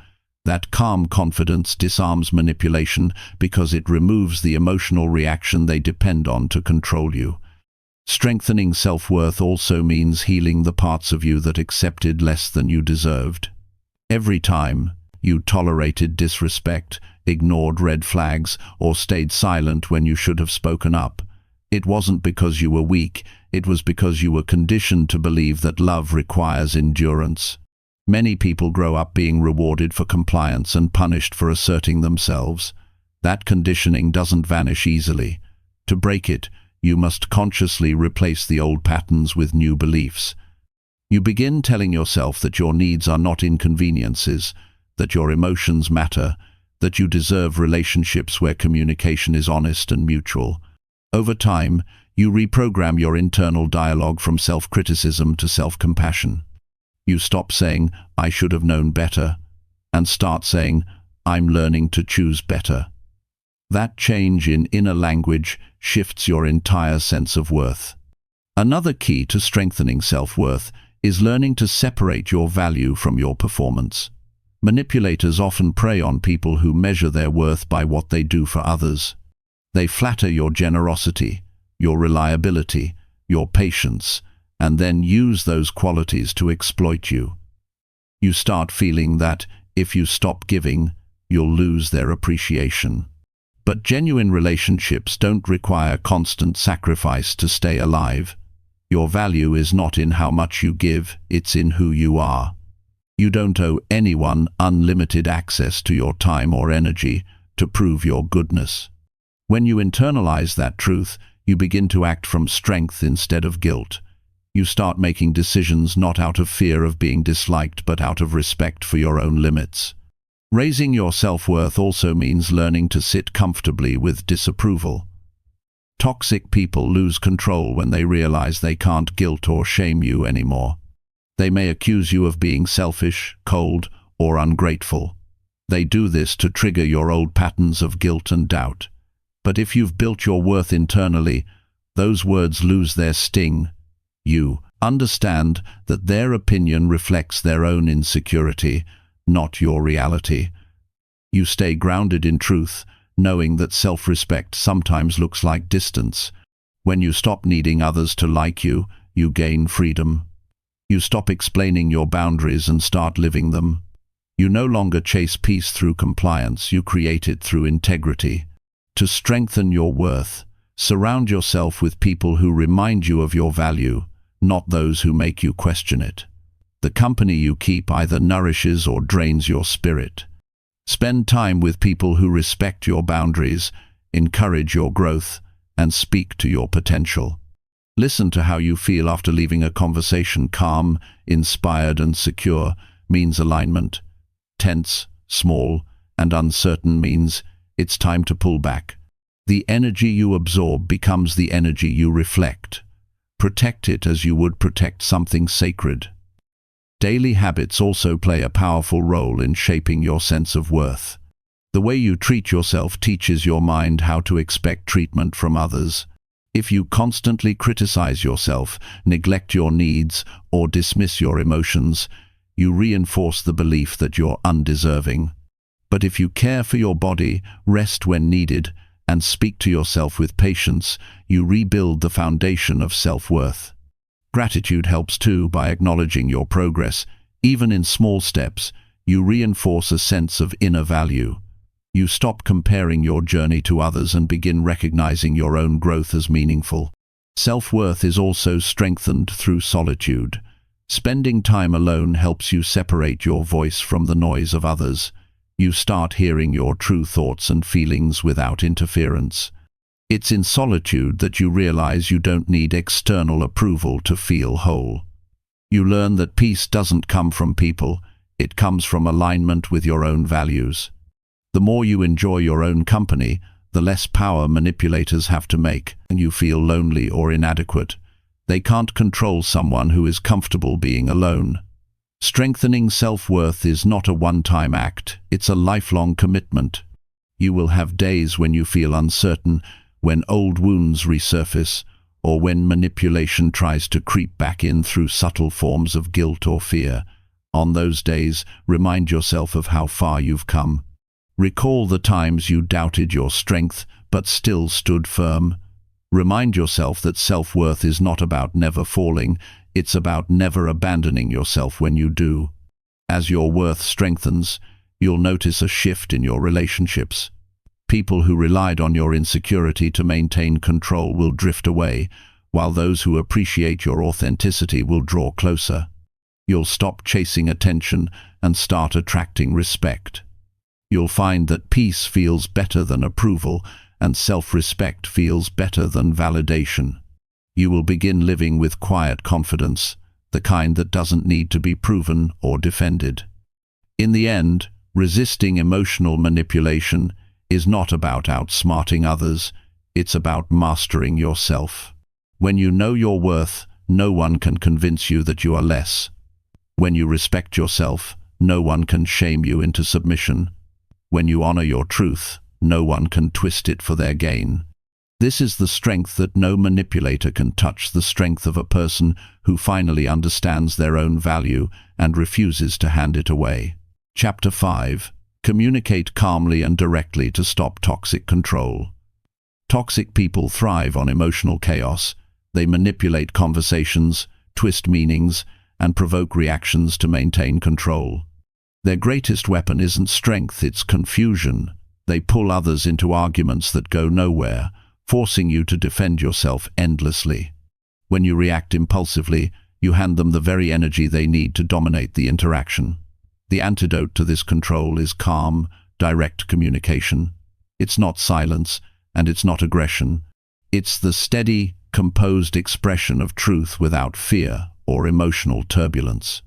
A: That calm confidence disarms manipulation because it removes the emotional reaction they depend on to control you. Strengthening self-worth also means healing the parts of you that accepted less than you deserved. Every time you tolerated disrespect, ignored red flags, or stayed silent when you should have spoken up, it wasn't because you were weak, it was because you were conditioned to believe that love requires endurance. Many people grow up being rewarded for compliance and punished for asserting themselves. That conditioning doesn't vanish easily. To break it, you must consciously replace the old patterns with new beliefs. You begin telling yourself that your needs are not inconveniences, that your emotions matter, that you deserve relationships where communication is honest and mutual. Over time, you reprogram your internal dialogue from self-criticism to self-compassion. You stop saying, "I should have known better," and start saying, "I'm learning to choose better." That change in inner language shifts your entire sense of worth. Another key to strengthening self-worth is learning to separate your value from your performance. Manipulators often prey on people who measure their worth by what they do for others. They flatter your generosity, your reliability, your patience, and then use those qualities to exploit you. You start feeling that, if you stop giving, you'll lose their appreciation. But genuine relationships don't require constant sacrifice to stay alive. Your value is not in how much you give, it's in who you are. You don't owe anyone unlimited access to your time or energy to prove your goodness. When you internalize that truth, you begin to act from strength instead of guilt. You start making decisions not out of fear of being disliked, but out of respect for your own limits. Raising your self-worth also means learning to sit comfortably with disapproval. Toxic people lose control when they realize they can't guilt or shame you anymore. They may accuse you of being selfish, cold, or ungrateful. They do this to trigger your old patterns of guilt and doubt. But if you've built your worth internally, those words lose their sting. You understand that their opinion reflects their own insecurity, not your reality. You stay grounded in truth, knowing that self-respect sometimes looks like distance. When you stop needing others to like you, you gain freedom. You stop explaining your boundaries and start living them. You no longer chase peace through compliance, you create it through integrity. To strengthen your worth, surround yourself with people who remind you of your value, not those who make you question it. The company you keep either nourishes or drains your spirit. Spend time with people who respect your boundaries, encourage your growth, and speak to your potential. Listen to how you feel after leaving a conversation. Calm, inspired, and secure means alignment. Tense, small, and uncertain means it's time to pull back. The energy you absorb becomes the energy you reflect. Protect it as you would protect something sacred. Daily habits also play a powerful role in shaping your sense of worth. The way you treat yourself teaches your mind how to expect treatment from others. If you constantly criticize yourself, neglect your needs, or dismiss your emotions, you reinforce the belief that you're undeserving. But if you care for your body, rest when needed, and speak to yourself with patience, you rebuild the foundation of self-worth. Gratitude helps too. By acknowledging your progress, even in small steps, you reinforce a sense of inner value. You stop comparing your journey to others and begin recognizing your own growth as meaningful. Self-worth is also strengthened through solitude. Spending time alone helps you separate your voice from the noise of others. You start hearing your true thoughts and feelings without interference. It's in solitude that you realize you don't need external approval to feel whole. You learn that peace doesn't come from people, it comes from alignment with your own values. The more you enjoy your own company, the less power manipulators have to make, and you feel lonely or inadequate. They can't control someone who is comfortable being alone. Strengthening self-worth is not a one-time act, it's a lifelong commitment. You will have days when you feel uncertain, when old wounds resurface, or when manipulation tries to creep back in through subtle forms of guilt or fear. On those days, remind yourself of how far you've come. Recall the times you doubted your strength, but still stood firm. Remind yourself that self-worth is not about never falling, it's about never abandoning yourself when you do. As your worth strengthens, you'll notice a shift in your relationships. People who relied on your insecurity to maintain control will drift away, while those who appreciate your authenticity will draw closer. You'll stop chasing attention and start attracting respect. You'll find that peace feels better than approval, and self-respect feels better than validation. You will begin living with quiet confidence, the kind that doesn't need to be proven or defended. In the end, resisting emotional manipulation is not about outsmarting others, it's about mastering yourself. When you know your worth, no one can convince you that you are less. When you respect yourself, no one can shame you into submission. When you honor your truth, no one can twist it for their gain. This is the strength that no manipulator can touch, the strength of a person who finally understands their own value and refuses to hand it away. Chapter 5. Communicate calmly and directly to stop toxic control. Toxic people thrive on emotional chaos. They manipulate conversations, twist meanings, and provoke reactions to maintain control. Their greatest weapon isn't strength, it's confusion. They pull others into arguments that go nowhere, forcing you to defend yourself endlessly. When you react impulsively, you hand them the very energy they need to dominate the interaction. The antidote to this control is calm, direct communication. It's not silence, and it's not aggression. It's the steady, composed expression of truth without fear or emotional turbulence.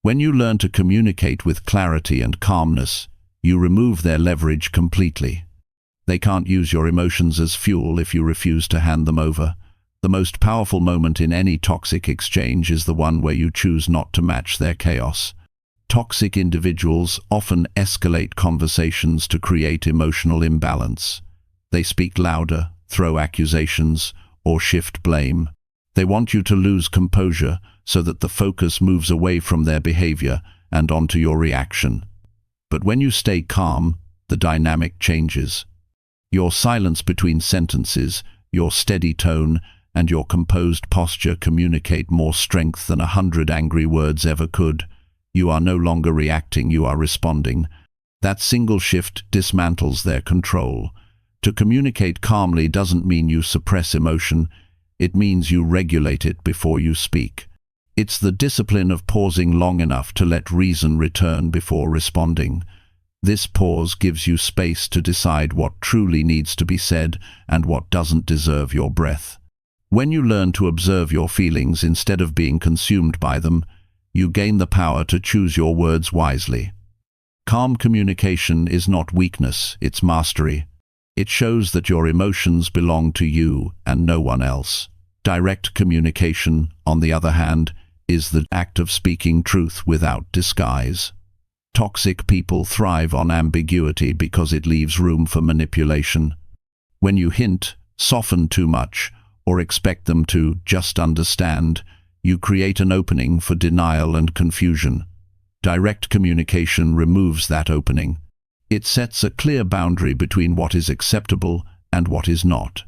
A: When you learn to communicate with clarity and calmness, you remove their leverage completely. They can't use your emotions as fuel if you refuse to hand them over. The most powerful moment in any toxic exchange is the one where you choose not to match their chaos. Toxic individuals often escalate conversations to create emotional imbalance. They speak louder, throw accusations, or shift blame. They want you to lose composure so that the focus moves away from their behavior and onto your reaction. But when you stay calm, the dynamic changes. Your silence between sentences, your steady tone, and your composed posture communicate more strength than 100 angry words ever could. You are no longer reacting, you are responding. That single shift dismantles their control. To communicate calmly doesn't mean you suppress emotion, it means you regulate it before you speak. It's the discipline of pausing long enough to let reason return before responding. This pause gives you space to decide what truly needs to be said and what doesn't deserve your breath. When you learn to observe your feelings instead of being consumed by them, you gain the power to choose your words wisely. Calm communication is not weakness, it's mastery. It shows that your emotions belong to you and no one else. Direct communication, on the other hand, is the act of speaking truth without disguise. Toxic people thrive on ambiguity because it leaves room for manipulation. When you hint, soften too much, or expect them to just understand, you create an opening for denial and confusion. Direct communication removes that opening. It sets a clear boundary between what is acceptable and what is not.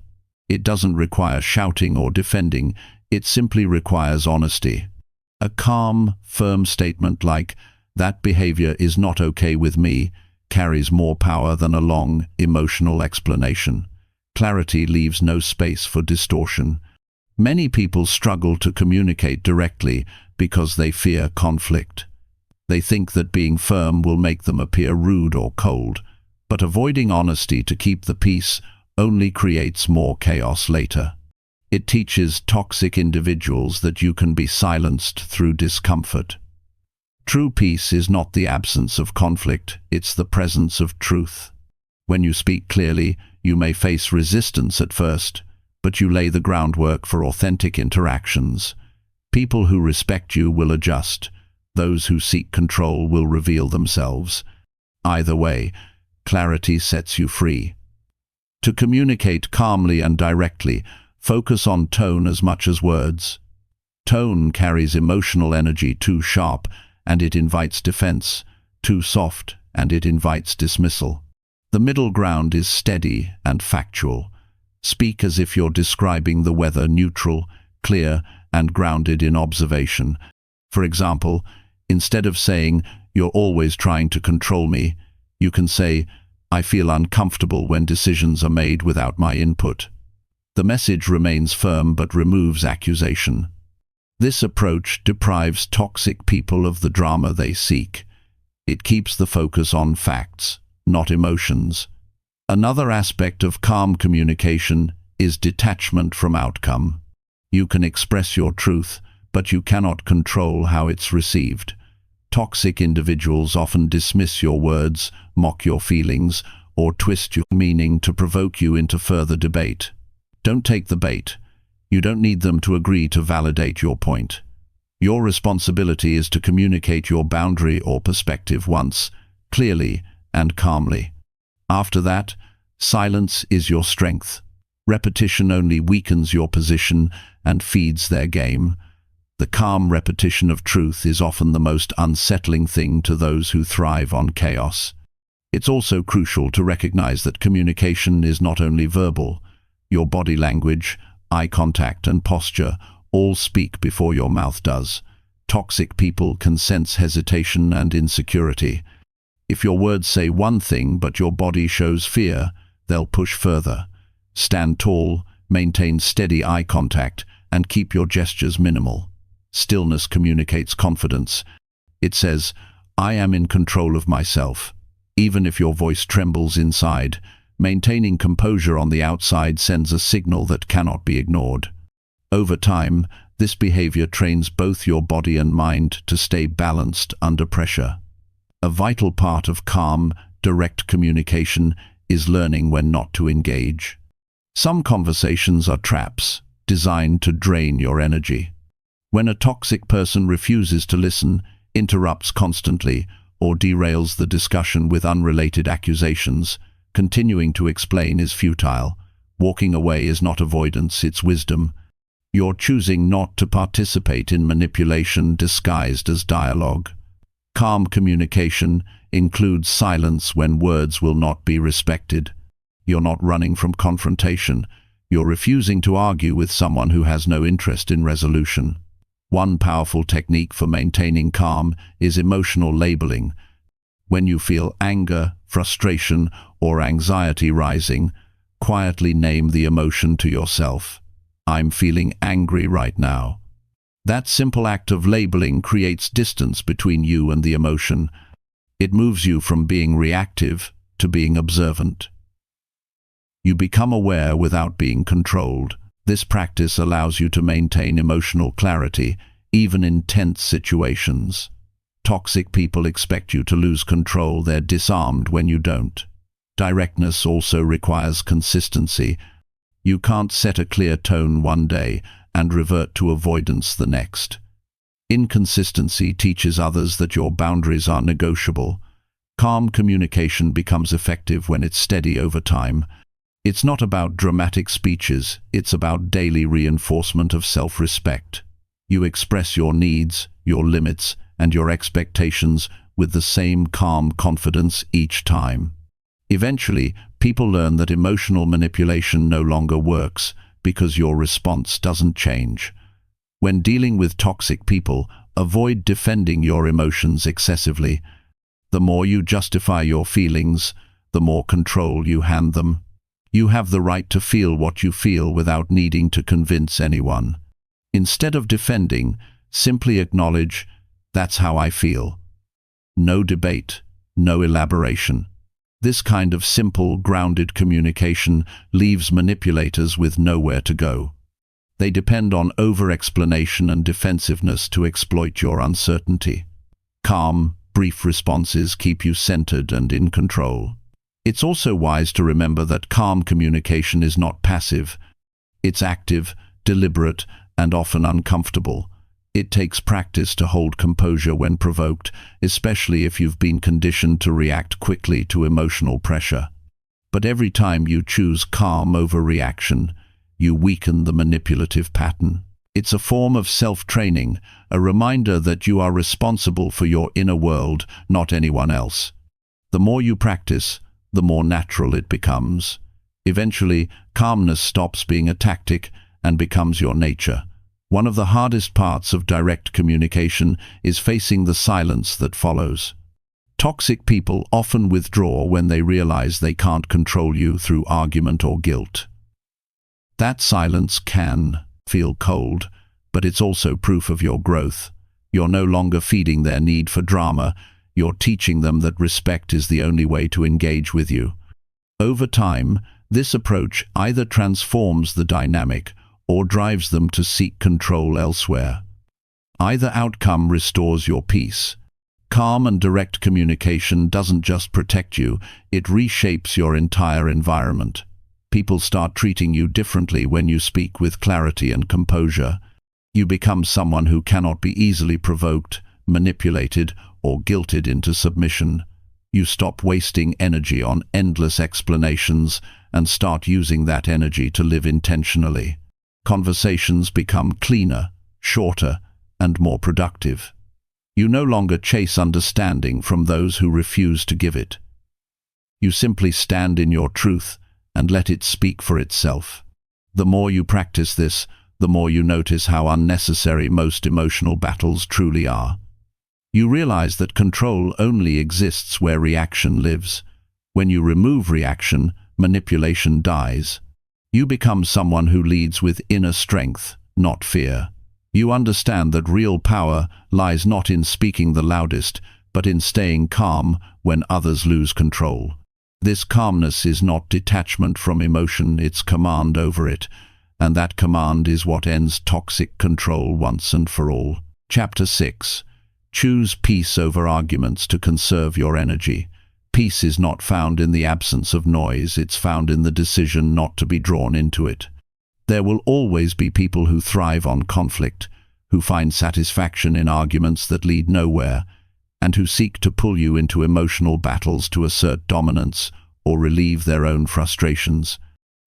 A: It doesn't require shouting or defending, it simply requires honesty. A calm, firm statement like, "That behavior is not okay with me," carries more power than a long, emotional explanation. Clarity leaves no space for distortion. Many people struggle to communicate directly because they fear conflict. They think that being firm will make them appear rude or cold, but avoiding honesty to keep the peace only creates more chaos later. It teaches toxic individuals that you can be silenced through discomfort. True peace is not the absence of conflict, it's the presence of truth. When you speak clearly, you may face resistance at first, but you lay the groundwork for authentic interactions. People who respect you will adjust. Those who seek control will reveal themselves. Either way, clarity sets you free. To communicate calmly and directly, focus on tone as much as words. Tone carries emotional energy too sharp, and it invites defense, too soft, and it invites dismissal. The middle ground is steady and factual. Speak as if you're describing the weather, neutral, clear, and grounded in observation. For example, instead of saying, "You're always trying to control me," you can say, "I feel uncomfortable when decisions are made without my input." The message remains firm but removes accusation. This approach deprives toxic people of the drama they seek. It keeps the focus on facts, not emotions. Another aspect of calm communication is detachment from outcome. You can express your truth, but you cannot control how it's received. Toxic individuals often dismiss your words, mock your feelings, or twist your meaning to provoke you into further debate. Don't take the bait. You don't need them to agree to validate your point. Your responsibility is to communicate your boundary or perspective once, clearly and calmly. After that, silence is your strength. Repetition only weakens your position and feeds their game. The calm repetition of truth is often the most unsettling thing to those who thrive on chaos. It's also crucial to recognize that communication is not only verbal. Your body language, eye contact, and posture all speak before your mouth does. Toxic people can sense hesitation and insecurity. If your words say one thing but your body shows fear, they'll push further. Stand tall, maintain steady eye contact, and keep your gestures minimal. Stillness communicates confidence. It says, "I am in control of myself." Even if your voice trembles inside, maintaining composure on the outside sends a signal that cannot be ignored. Over time, this behavior trains both your body and mind to stay balanced under pressure. A vital part of calm, direct communication is learning when not to engage. Some conversations are traps, designed to drain your energy. When a toxic person refuses to listen, interrupts constantly, or derails the discussion with unrelated accusations, continuing to explain is futile. Walking away is not avoidance, it's wisdom. You're choosing not to participate in manipulation disguised as dialogue. Calm communication includes silence when words will not be respected. You're not running from confrontation. You're refusing to argue with someone who has no interest in resolution. One powerful technique for maintaining calm is emotional labeling. When you feel anger, frustration, or anxiety rising, quietly name the emotion to yourself. "I'm feeling angry right now." That simple act of labeling creates distance between you and the emotion. It moves you from being reactive to being observant. You become aware without being controlled. This practice allows you to maintain emotional clarity, even in tense situations. Toxic people expect you to lose control. They're disarmed when you don't. Directness also requires consistency. You can't set a clear tone one day and revert to avoidance the next. Inconsistency teaches others that your boundaries are negotiable. Calm communication becomes effective when it's steady over time. It's not about dramatic speeches, it's about daily reinforcement of self-respect. You express your needs, your limits, and your expectations with the same calm confidence each time. Eventually, people learn that emotional manipulation no longer works because your response doesn't change. When dealing with toxic people, avoid defending your emotions excessively. The more you justify your feelings, the more control you hand them. You have the right to feel what you feel without needing to convince anyone. Instead of defending, simply acknowledge, "That's how I feel." No debate, no elaboration. This kind of simple, grounded communication leaves manipulators with nowhere to go. They depend on over-explanation and defensiveness to exploit your uncertainty. Calm, brief responses keep you centered and in control. It's also wise to remember that calm communication is not passive. It's active, deliberate, and often uncomfortable. It takes practice to hold composure when provoked, especially if you've been conditioned to react quickly to emotional pressure. But every time you choose calm over reaction, you weaken the manipulative pattern. It's a form of self-training, a reminder that you are responsible for your inner world, not anyone else. The more you practice, the more natural it becomes. Eventually, calmness stops being a tactic and becomes your nature. One of the hardest parts of direct communication is facing the silence that follows. Toxic people often withdraw when they realize they can't control you through argument or guilt. That silence can feel cold, but it's also proof of your growth. You're no longer feeding their need for drama. You're teaching them that respect is the only way to engage with you. Over time, this approach either transforms the dynamic or drives them to seek control elsewhere. Either outcome restores your peace. Calm and direct communication doesn't just protect you, it reshapes your entire environment. People start treating you differently when you speak with clarity and composure. You become someone who cannot be easily provoked, manipulated, or guilted into submission. You stop wasting energy on endless explanations and start using that energy to live intentionally. Conversations become cleaner, shorter, and more productive. You no longer chase understanding from those who refuse to give it. You simply stand in your truth and let it speak for itself. The more you practice this, the more you notice how unnecessary most emotional battles truly are. You realize that control only exists where reaction lives. When you remove reaction, manipulation dies. You become someone who leads with inner strength, not fear. You understand that real power lies not in speaking the loudest, but in staying calm when others lose control. This calmness is not detachment from emotion, it's command over it, and that command is what ends toxic control once and for all. Chapter 6. Choose peace over arguments to conserve your energy. Peace is not found in the absence of noise, it's found in the decision not to be drawn into it. There will always be people who thrive on conflict, who find satisfaction in arguments that lead nowhere, and who seek to pull you into emotional battles to assert dominance or relieve their own frustrations.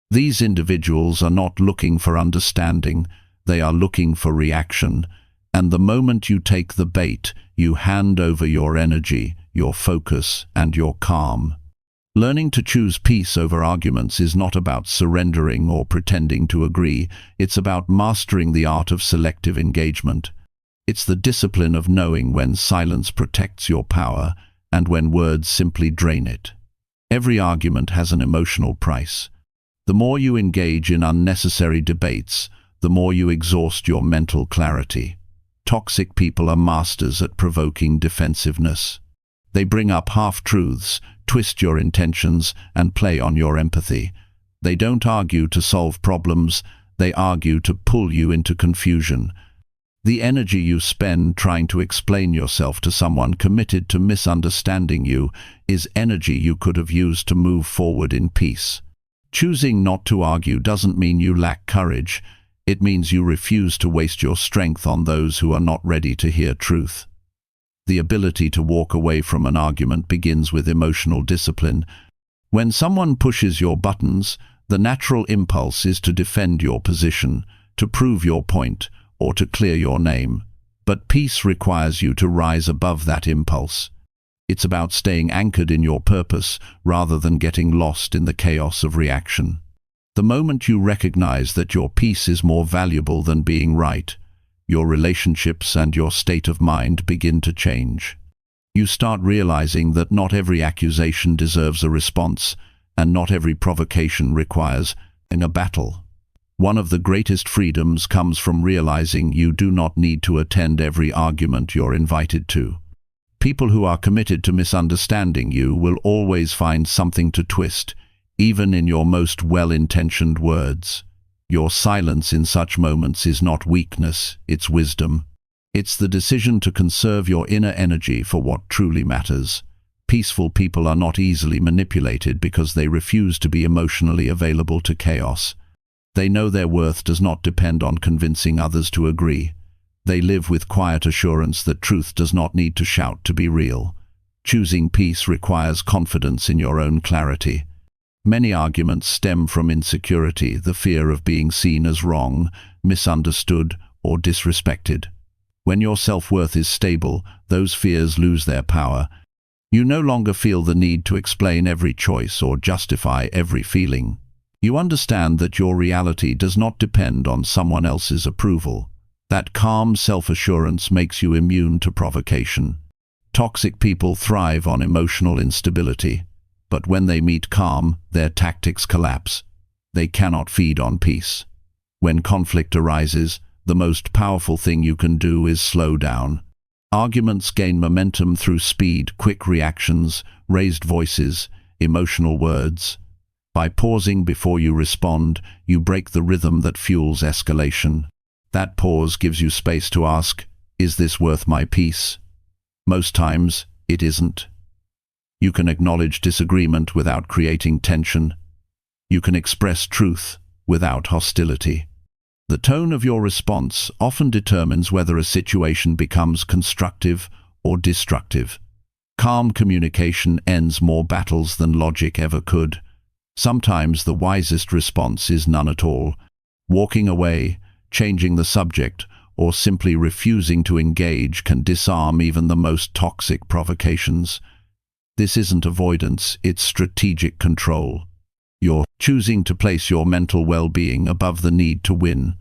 A: These individuals are not looking for understanding, they are looking for reaction, and the moment you take the bait, you hand over your energy, your focus, and your calm. Learning to choose peace over arguments is not about surrendering or pretending to agree, it's about mastering the art of selective engagement. It's the discipline of knowing when silence protects your power and when words simply drain it. Every argument has an emotional price. The more you engage in unnecessary debates, the more you exhaust your mental clarity. Toxic people are masters at provoking defensiveness. They bring up half-truths, twist your intentions, and play on your empathy. They don't argue to solve problems, they argue to pull you into confusion. The energy you spend trying to explain yourself to someone committed to misunderstanding you is energy you could have used to move forward in peace. Choosing not to argue doesn't mean you lack courage. It means you refuse to waste your strength on those who are not ready to hear truth. The ability to walk away from an argument begins with emotional discipline. When someone pushes your buttons, the natural impulse is to defend your position, to prove your point, or to clear your name. But peace requires you to rise above that impulse. It's about staying anchored in your purpose rather than getting lost in the chaos of reaction. The moment you recognize that your peace is more valuable than being right, your relationships and your state of mind begin to change. You start realizing that not every accusation deserves a response, and not every provocation requires a battle. One of the greatest freedoms comes from realizing you do not need to attend every argument you're invited to. People who are committed to misunderstanding you will always find something to twist, even in your most well-intentioned words. Your silence in such moments is not weakness, it's wisdom. It's the decision to conserve your inner energy for what truly matters. Peaceful people are not easily manipulated because they refuse to be emotionally available to chaos. They know their worth does not depend on convincing others to agree. They live with quiet assurance that truth does not need to shout to be real. Choosing peace requires confidence in your own clarity. Many arguments stem from insecurity, the fear of being seen as wrong, misunderstood, or disrespected. When your self-worth is stable, those fears lose their power. You no longer feel the need to explain every choice or justify every feeling. You understand that your reality does not depend on someone else's approval. That calm self-assurance makes you immune to provocation. Toxic people thrive on emotional instability, but when they meet calm, their tactics collapse. They cannot feed on peace. When conflict arises, the most powerful thing you can do is slow down. Arguments gain momentum through speed, quick reactions, raised voices, emotional words. By pausing before you respond, you break the rhythm that fuels escalation. That pause gives you space to ask, is this worth my peace? Most times, it isn't. You can acknowledge disagreement without creating tension. You can express truth without hostility. The tone of your response often determines whether a situation becomes constructive or destructive. Calm communication ends more battles than logic ever could. Sometimes the wisest response is none at all. Walking away, changing the subject, or simply refusing to engage can disarm even the most toxic provocations. This isn't avoidance, it's strategic control. You're choosing to place your mental well-being above the need to win.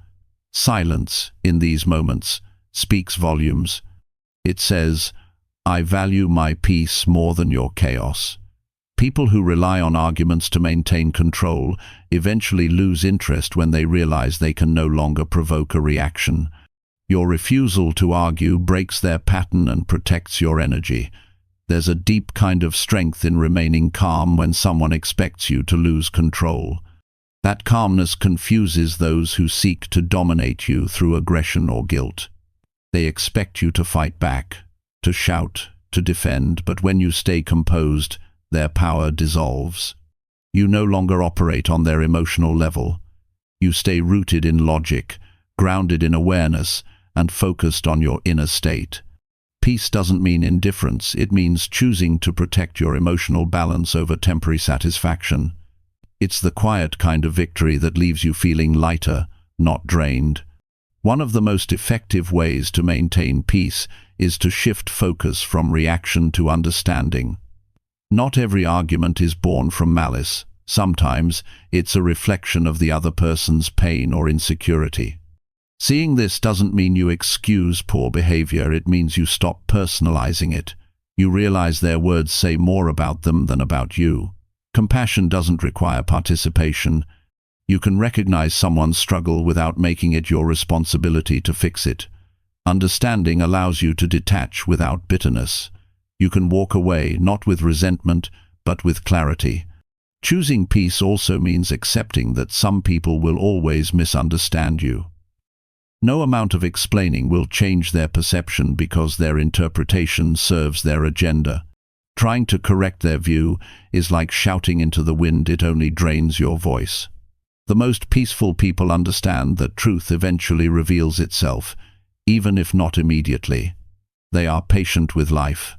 A: Silence, in these moments, speaks volumes. It says, I value my peace more than your chaos. People who rely on arguments to maintain control eventually lose interest when they realize they can no longer provoke a reaction. Your refusal to argue breaks their pattern and protects your energy. There's a deep kind of strength in remaining calm when someone expects you to lose control. That calmness confuses those who seek to dominate you through aggression or guilt. They expect you to fight back, to shout, to defend, but when you stay composed, their power dissolves. You no longer operate on their emotional level. You stay rooted in logic, grounded in awareness, and focused on your inner state. Peace doesn't mean indifference, it means choosing to protect your emotional balance over temporary satisfaction. It's the quiet kind of victory that leaves you feeling lighter, not drained. One of the most effective ways to maintain peace is to shift focus from reaction to understanding. Not every argument is born from malice. Sometimes it's a reflection of the other person's pain or insecurity. Seeing this doesn't mean you excuse poor behavior, it means you stop personalizing it. You realize their words say more about them than about you. Compassion doesn't require participation. You can recognize someone's struggle without making it your responsibility to fix it. Understanding allows you to detach without bitterness. You can walk away not with resentment, but with clarity. Choosing peace also means accepting that some people will always misunderstand you. No amount of explaining will change their perception because their interpretation serves their agenda. Trying to correct their view is like shouting into the wind, it only drains your voice. The most peaceful people understand that truth eventually reveals itself, even if not immediately. They are patient with life.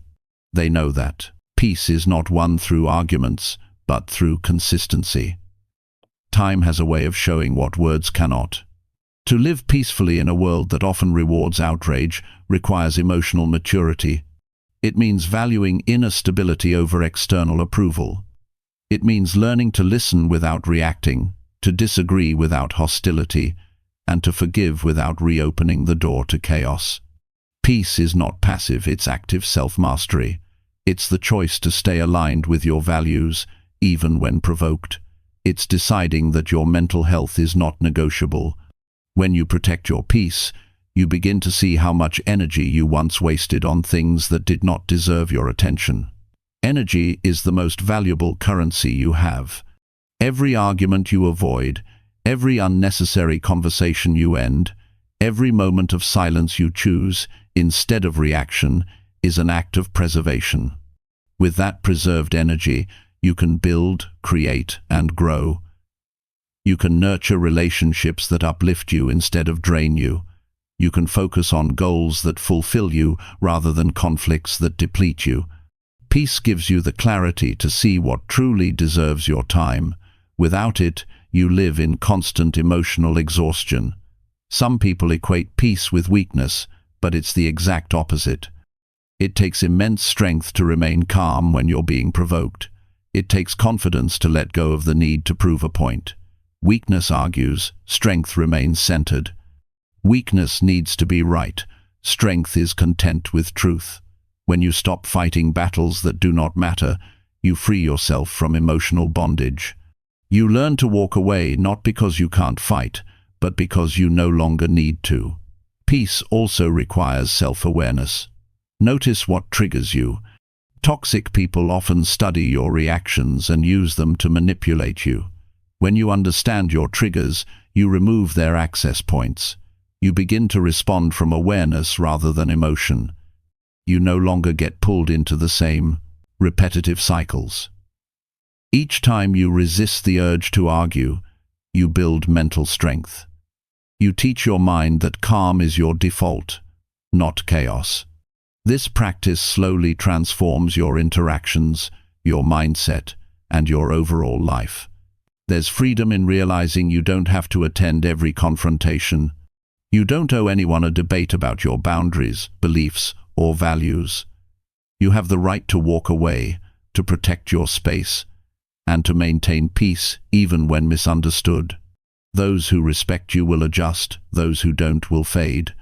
A: They know that peace is not won through arguments, but through consistency. Time has a way of showing what words cannot. To live peacefully in a world that often rewards outrage requires emotional maturity. It means valuing inner stability over external approval. It means learning to listen without reacting, to disagree without hostility, and to forgive without reopening the door to chaos. Peace is not passive, it's active self-mastery. It's the choice to stay aligned with your values, even when provoked. It's deciding that your mental health is not negotiable. When you protect your peace, you begin to see how much energy you once wasted on things that did not deserve your attention. Energy is the most valuable currency you have. Every argument you avoid, every unnecessary conversation you end, every moment of silence you choose, instead of reaction, is an act of preservation. With that preserved energy, you can build, create, and grow. You can nurture relationships that uplift you instead of drain you. You can focus on goals that fulfill you rather than conflicts that deplete you. Peace gives you the clarity to see what truly deserves your time. Without it, you live in constant emotional exhaustion. Some people equate peace with weakness, but it's the exact opposite. It takes immense strength to remain calm when you're being provoked. It takes confidence to let go of the need to prove a point. Weakness argues, strength remains centered. Weakness needs to be right. Strength is content with truth. When you stop fighting battles that do not matter, you free yourself from emotional bondage. You learn to walk away not because you can't fight, but because you no longer need to. Peace also requires self-awareness. Notice what triggers you. Toxic people often study your reactions and use them to manipulate you. When you understand your triggers, you remove their access points. You begin to respond from awareness rather than emotion. You no longer get pulled into the same repetitive cycles. Each time you resist the urge to argue, you build mental strength. You teach your mind that calm is your default, not chaos. This practice slowly transforms your interactions, your mindset, and your overall life. There's freedom in realizing you don't have to attend every confrontation. You don't owe anyone a debate about your boundaries, beliefs, or values. You have the right to walk away, to protect your space, and to maintain peace even when misunderstood. Those who respect you will adjust, those who don't will fade.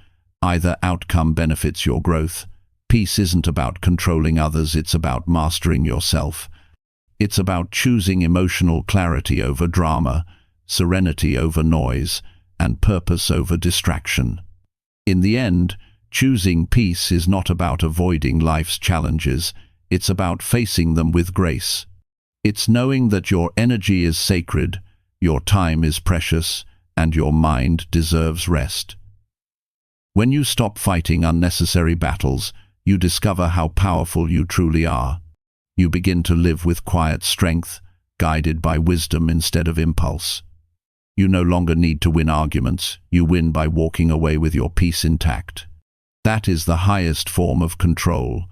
A: Either outcome benefits your growth. Peace isn't about controlling others, it's about mastering yourself. It's about choosing emotional clarity over drama, serenity over noise, and purpose over distraction. In the end, choosing peace is not about avoiding life's challenges, it's about facing them with grace. It's knowing that your energy is sacred, your time is precious, and your mind deserves rest. When you stop fighting unnecessary battles, you discover how powerful you truly are. You begin to live with quiet strength, guided by wisdom instead of impulse. You no longer need to win arguments, you win by walking away with your peace intact. That is the highest form of control,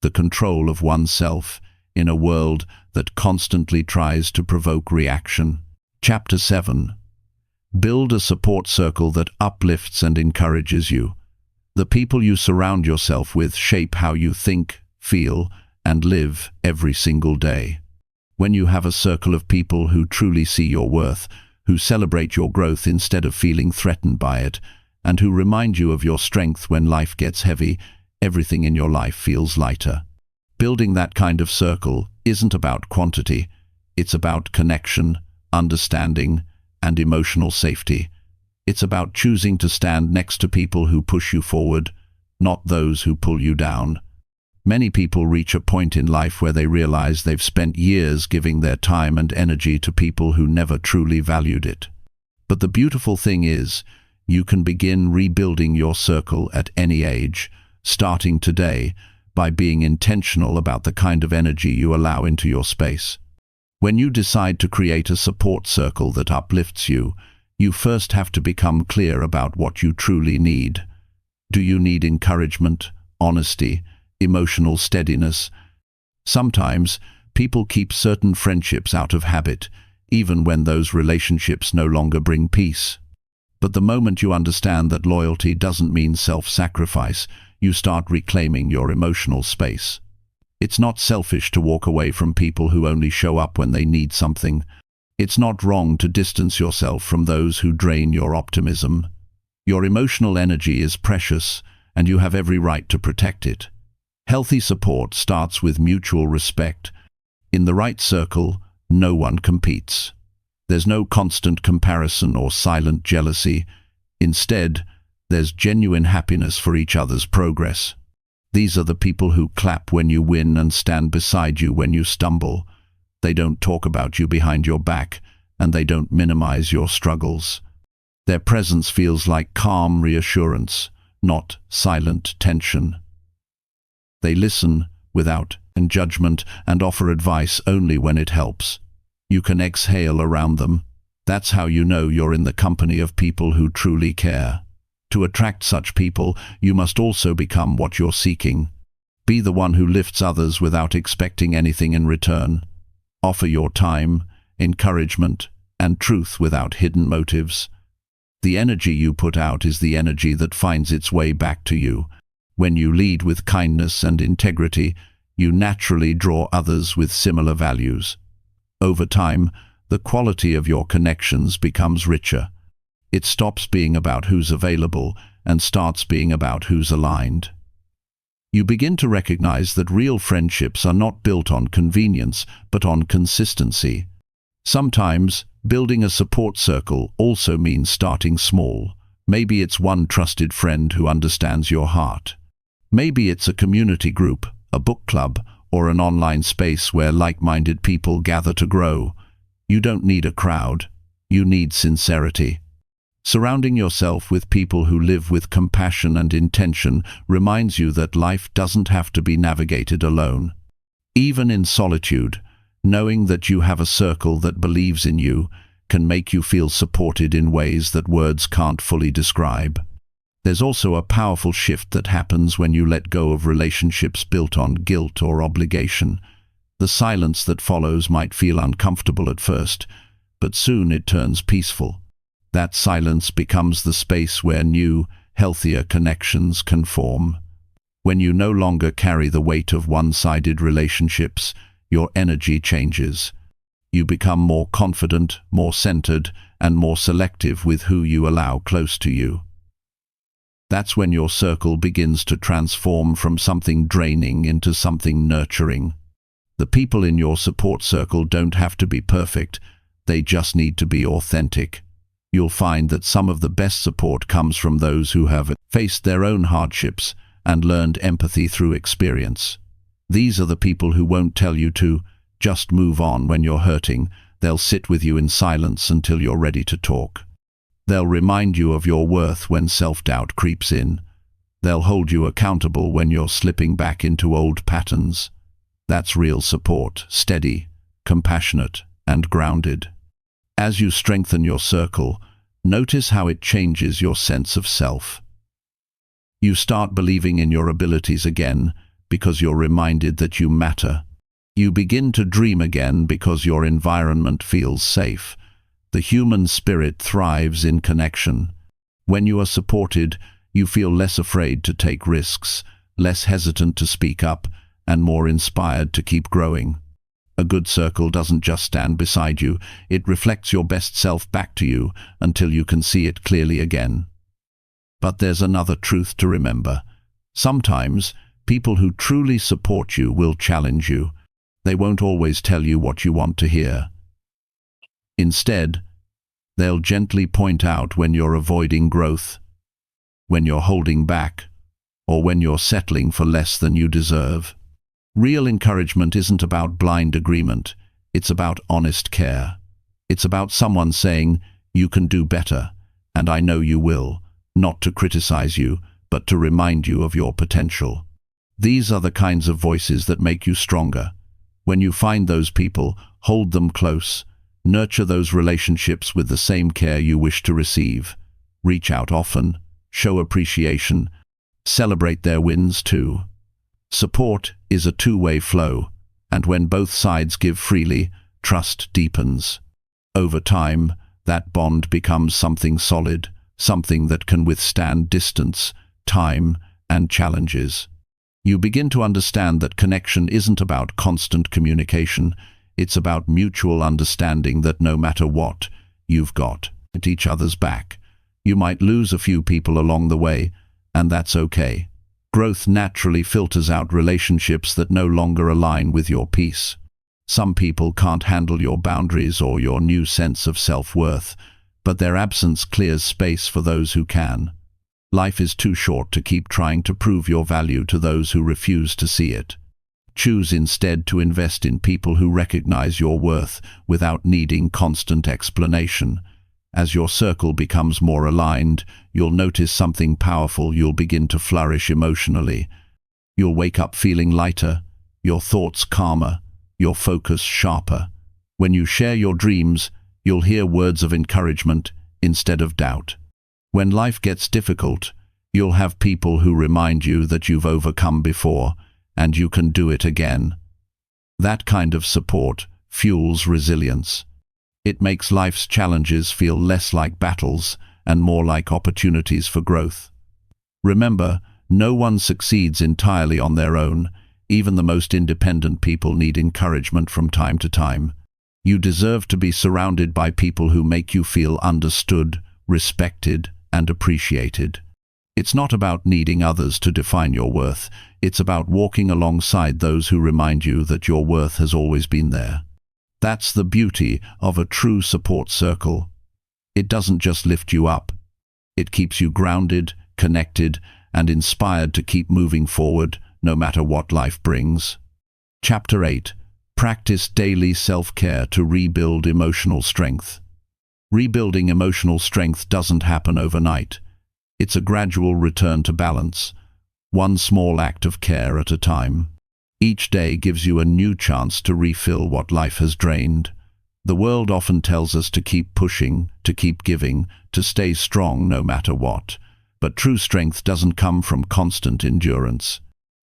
A: the control of oneself in a world that constantly tries to provoke reaction. Chapter 7. Build a support circle that uplifts and encourages you. The people you surround yourself with shape how you think, feel, and live every single day. When you have a circle of people who truly see your worth, who celebrate your growth instead of feeling threatened by it, and who remind you of your strength when life gets heavy, everything in your life feels lighter. Building that kind of circle isn't about quantity, it's about connection, understanding, and emotional safety. It's about choosing to stand next to people who push you forward, not those who pull you down. Many people reach a point in life where they realize they've spent years giving their time and energy to people who never truly valued it. But the beautiful thing is, you can begin rebuilding your circle at any age, starting today, by being intentional about the kind of energy you allow into your space. When you decide to create a support circle that uplifts you, you first have to become clear about what you truly need. Do you need encouragement, honesty, emotional steadiness? Sometimes, people keep certain friendships out of habit, even when those relationships no longer bring peace. But the moment you understand that loyalty doesn't mean self-sacrifice, you start reclaiming your emotional space. It's not selfish to walk away from people who only show up when they need something. It's not wrong to distance yourself from those who drain your optimism. Your emotional energy is precious, and you have every right to protect it. Healthy support starts with mutual respect. In the right circle, no one competes. There's no constant comparison or silent jealousy. Instead, there's genuine happiness for each other's progress. These are the people who clap when you win and stand beside you when you stumble. They don't talk about you behind your back, and they don't minimize your struggles. Their presence feels like calm reassurance, not silent tension. They listen without judgment and offer advice only when it helps. You can exhale around them. That's how you know you're in the company of people who truly care. To attract such people, you must also become what you're seeking. Be the one who lifts others without expecting anything in return. Offer your time, encouragement, and truth without hidden motives. The energy you put out is the energy that finds its way back to you. When you lead with kindness and integrity, you naturally draw others with similar values. Over time, the quality of your connections becomes richer. It stops being about who's available and starts being about who's aligned. You begin to recognize that real friendships are not built on convenience, but on consistency. Sometimes, building a support circle also means starting small. Maybe it's one trusted friend who understands your heart. Maybe it's a community group, a book club, or an online space where like-minded people gather to grow. You don't need a crowd. You need sincerity. Surrounding yourself with people who live with compassion and intention reminds you that life doesn't have to be navigated alone. Even in solitude, knowing that you have a circle that believes in you can make you feel supported in ways that words can't fully describe. There's also a powerful shift that happens when you let go of relationships built on guilt or obligation. The silence that follows might feel uncomfortable at first, but soon it turns peaceful. That silence becomes the space where new, healthier connections can form. When you no longer carry the weight of one-sided relationships, your energy changes. You become more confident, more centered, and more selective with who you allow close to you. That's when your circle begins to transform from something draining into something nurturing. The people in your support circle don't have to be perfect, they just need to be authentic. You'll find that some of the best support comes from those who have faced their own hardships and learned empathy through experience. These are the people who won't tell you to just move on when you're hurting. They'll sit with you in silence until you're ready to talk. They'll remind you of your worth when self-doubt creeps in. They'll hold you accountable when you're slipping back into old patterns. That's real support, steady, compassionate, and grounded. As you strengthen your circle, notice how it changes your sense of self. You start believing in your abilities again because you're reminded that you matter. You begin to dream again because your environment feels safe. The human spirit thrives in connection. When you are supported, you feel less afraid to take risks, less hesitant to speak up, and more inspired to keep growing. A good circle doesn't just stand beside you, it reflects your best self back to you until you can see it clearly again. But there's another truth to remember. Sometimes, people who truly support you will challenge you. They won't always tell you what you want to hear. Instead, they'll gently point out when you're avoiding growth, when you're holding back, or when you're settling for less than you deserve. Real encouragement isn't about blind agreement, it's about honest care. It's about someone saying, "You can do better, and I know you will," not to criticize you, but to remind you of your potential. These are the kinds of voices that make you stronger. When you find those people, hold them close. Nurture those relationships with the same care you wish to receive. Reach out often, show appreciation, celebrate their wins too. Support is a two-way flow, and when both sides give freely, trust deepens. Over time, that bond becomes something solid, something that can withstand distance, time, and challenges. You begin to understand that connection isn't about constant communication, it's about mutual understanding that no matter what, you've got at each other's back. You might lose a few people along the way, and that's okay. Growth naturally filters out relationships that no longer align with your peace. Some people can't handle your boundaries or your new sense of self-worth, but their absence clears space for those who can. Life is too short to keep trying to prove your value to those who refuse to see it. Choose instead to invest in people who recognize your worth without needing constant explanation. As your circle becomes more aligned, you'll notice something powerful. You'll begin to flourish emotionally. You'll wake up feeling lighter, your thoughts calmer, your focus sharper. When you share your dreams, you'll hear words of encouragement instead of doubt. When life gets difficult, you'll have people who remind you that you've overcome before and you can do it again. That kind of support fuels resilience. It makes life's challenges feel less like battles and more like opportunities for growth. Remember, no one succeeds entirely on their own. Even the most independent people need encouragement from time to time. You deserve to be surrounded by people who make you feel understood, respected, and appreciated. It's not about needing others to define your worth. It's about walking alongside those who remind you that your worth has always been there. That's the beauty of a true support circle. It doesn't just lift you up. It keeps you grounded, connected, and inspired to keep moving forward, no matter what life brings. Chapter 8. Practice daily self-care to rebuild emotional strength. Rebuilding emotional strength doesn't happen overnight. It's a gradual return to balance, one small act of care at a time. Each day gives you a new chance to refill what life has drained. The world often tells us to keep pushing, to keep giving, to stay strong no matter what. But true strength doesn't come from constant endurance.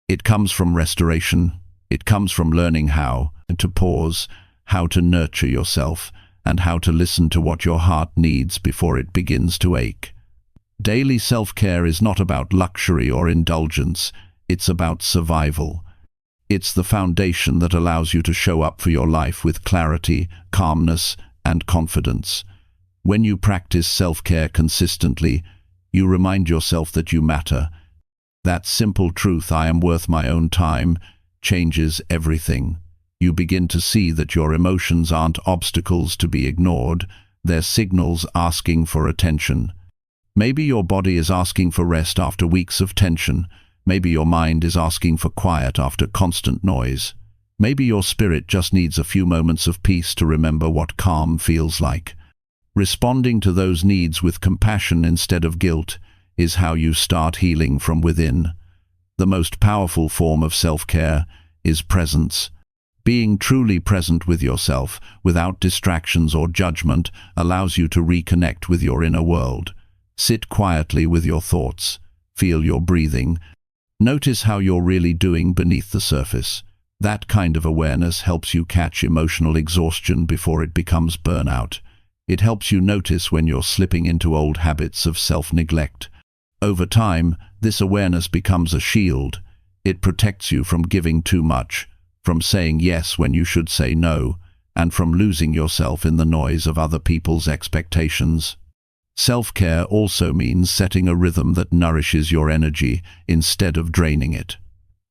A: It comes from restoration. It comes from learning how to pause, how to nurture yourself, and how to listen to what your heart needs before it begins to ache. Daily self-care is not about luxury or indulgence. It's about survival. It's the foundation that allows you to show up for your life with clarity, calmness, and confidence. When you practice self-care consistently, you remind yourself that you matter. That simple truth, "I am worth my own time," changes everything. You begin to see that your emotions aren't obstacles to be ignored, they're signals asking for attention. Maybe your body is asking for rest after weeks of tension. Maybe your mind is asking for quiet after constant noise. Maybe your spirit just needs a few moments of peace to remember what calm feels like. Responding to those needs with compassion instead of guilt is how you start healing from within. The most powerful form of self-care is presence. Being truly present with yourself, without distractions or judgment, allows you to reconnect with your inner world. Sit quietly with your thoughts. Feel your breathing. Notice how you're really doing beneath the surface. That kind of awareness helps you catch emotional exhaustion before it becomes burnout. It helps you notice when you're slipping into old habits of self-neglect. Over time, this awareness becomes a shield. It protects you from giving too much, from saying yes when you should say no, and from losing yourself in the noise of other people's expectations. Self-care also means setting a rhythm that nourishes your energy instead of draining it.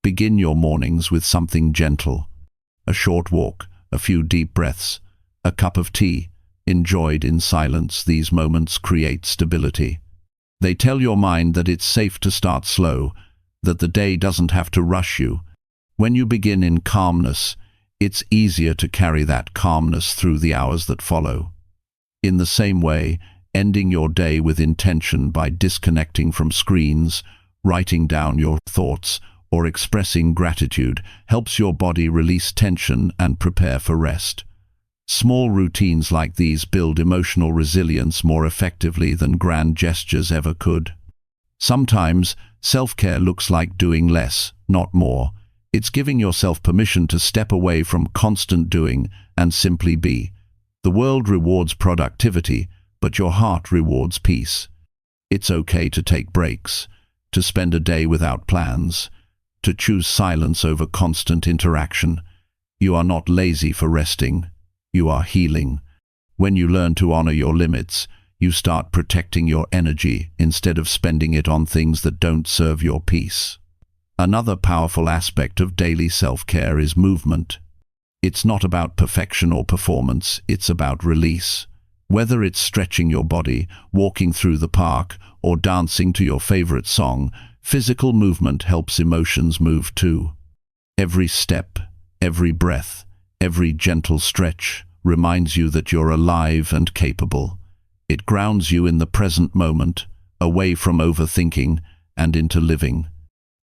A: Begin your mornings with something gentle. A short walk, a few deep breaths, a cup of tea. Enjoyed in silence, these moments create stability. They tell your mind that it's safe to start slow, that the day doesn't have to rush you. When you begin in calmness, it's easier to carry that calmness through the hours that follow. In the same way, ending your day with intention by disconnecting from screens, writing down your thoughts, or expressing gratitude helps your body release tension and prepare for rest. Small routines like these build emotional resilience more effectively than grand gestures ever could. Sometimes, self-care looks like doing less, not more. It's giving yourself permission to step away from constant doing and simply be. The world rewards productivity, but your heart rewards peace. It's okay to take breaks, to spend a day without plans, to choose silence over constant interaction. You are not lazy for resting. You are healing. When you learn to honor your limits, you start protecting your energy instead of spending it on things that don't serve your peace. Another powerful aspect of daily self-care is movement. It's not about perfection or performance, it's about release. Whether it's stretching your body, walking through the park, or dancing to your favorite song, physical movement helps emotions move too. Every step, every breath, every gentle stretch reminds you that you're alive and capable. It grounds you in the present moment, away from overthinking and into living.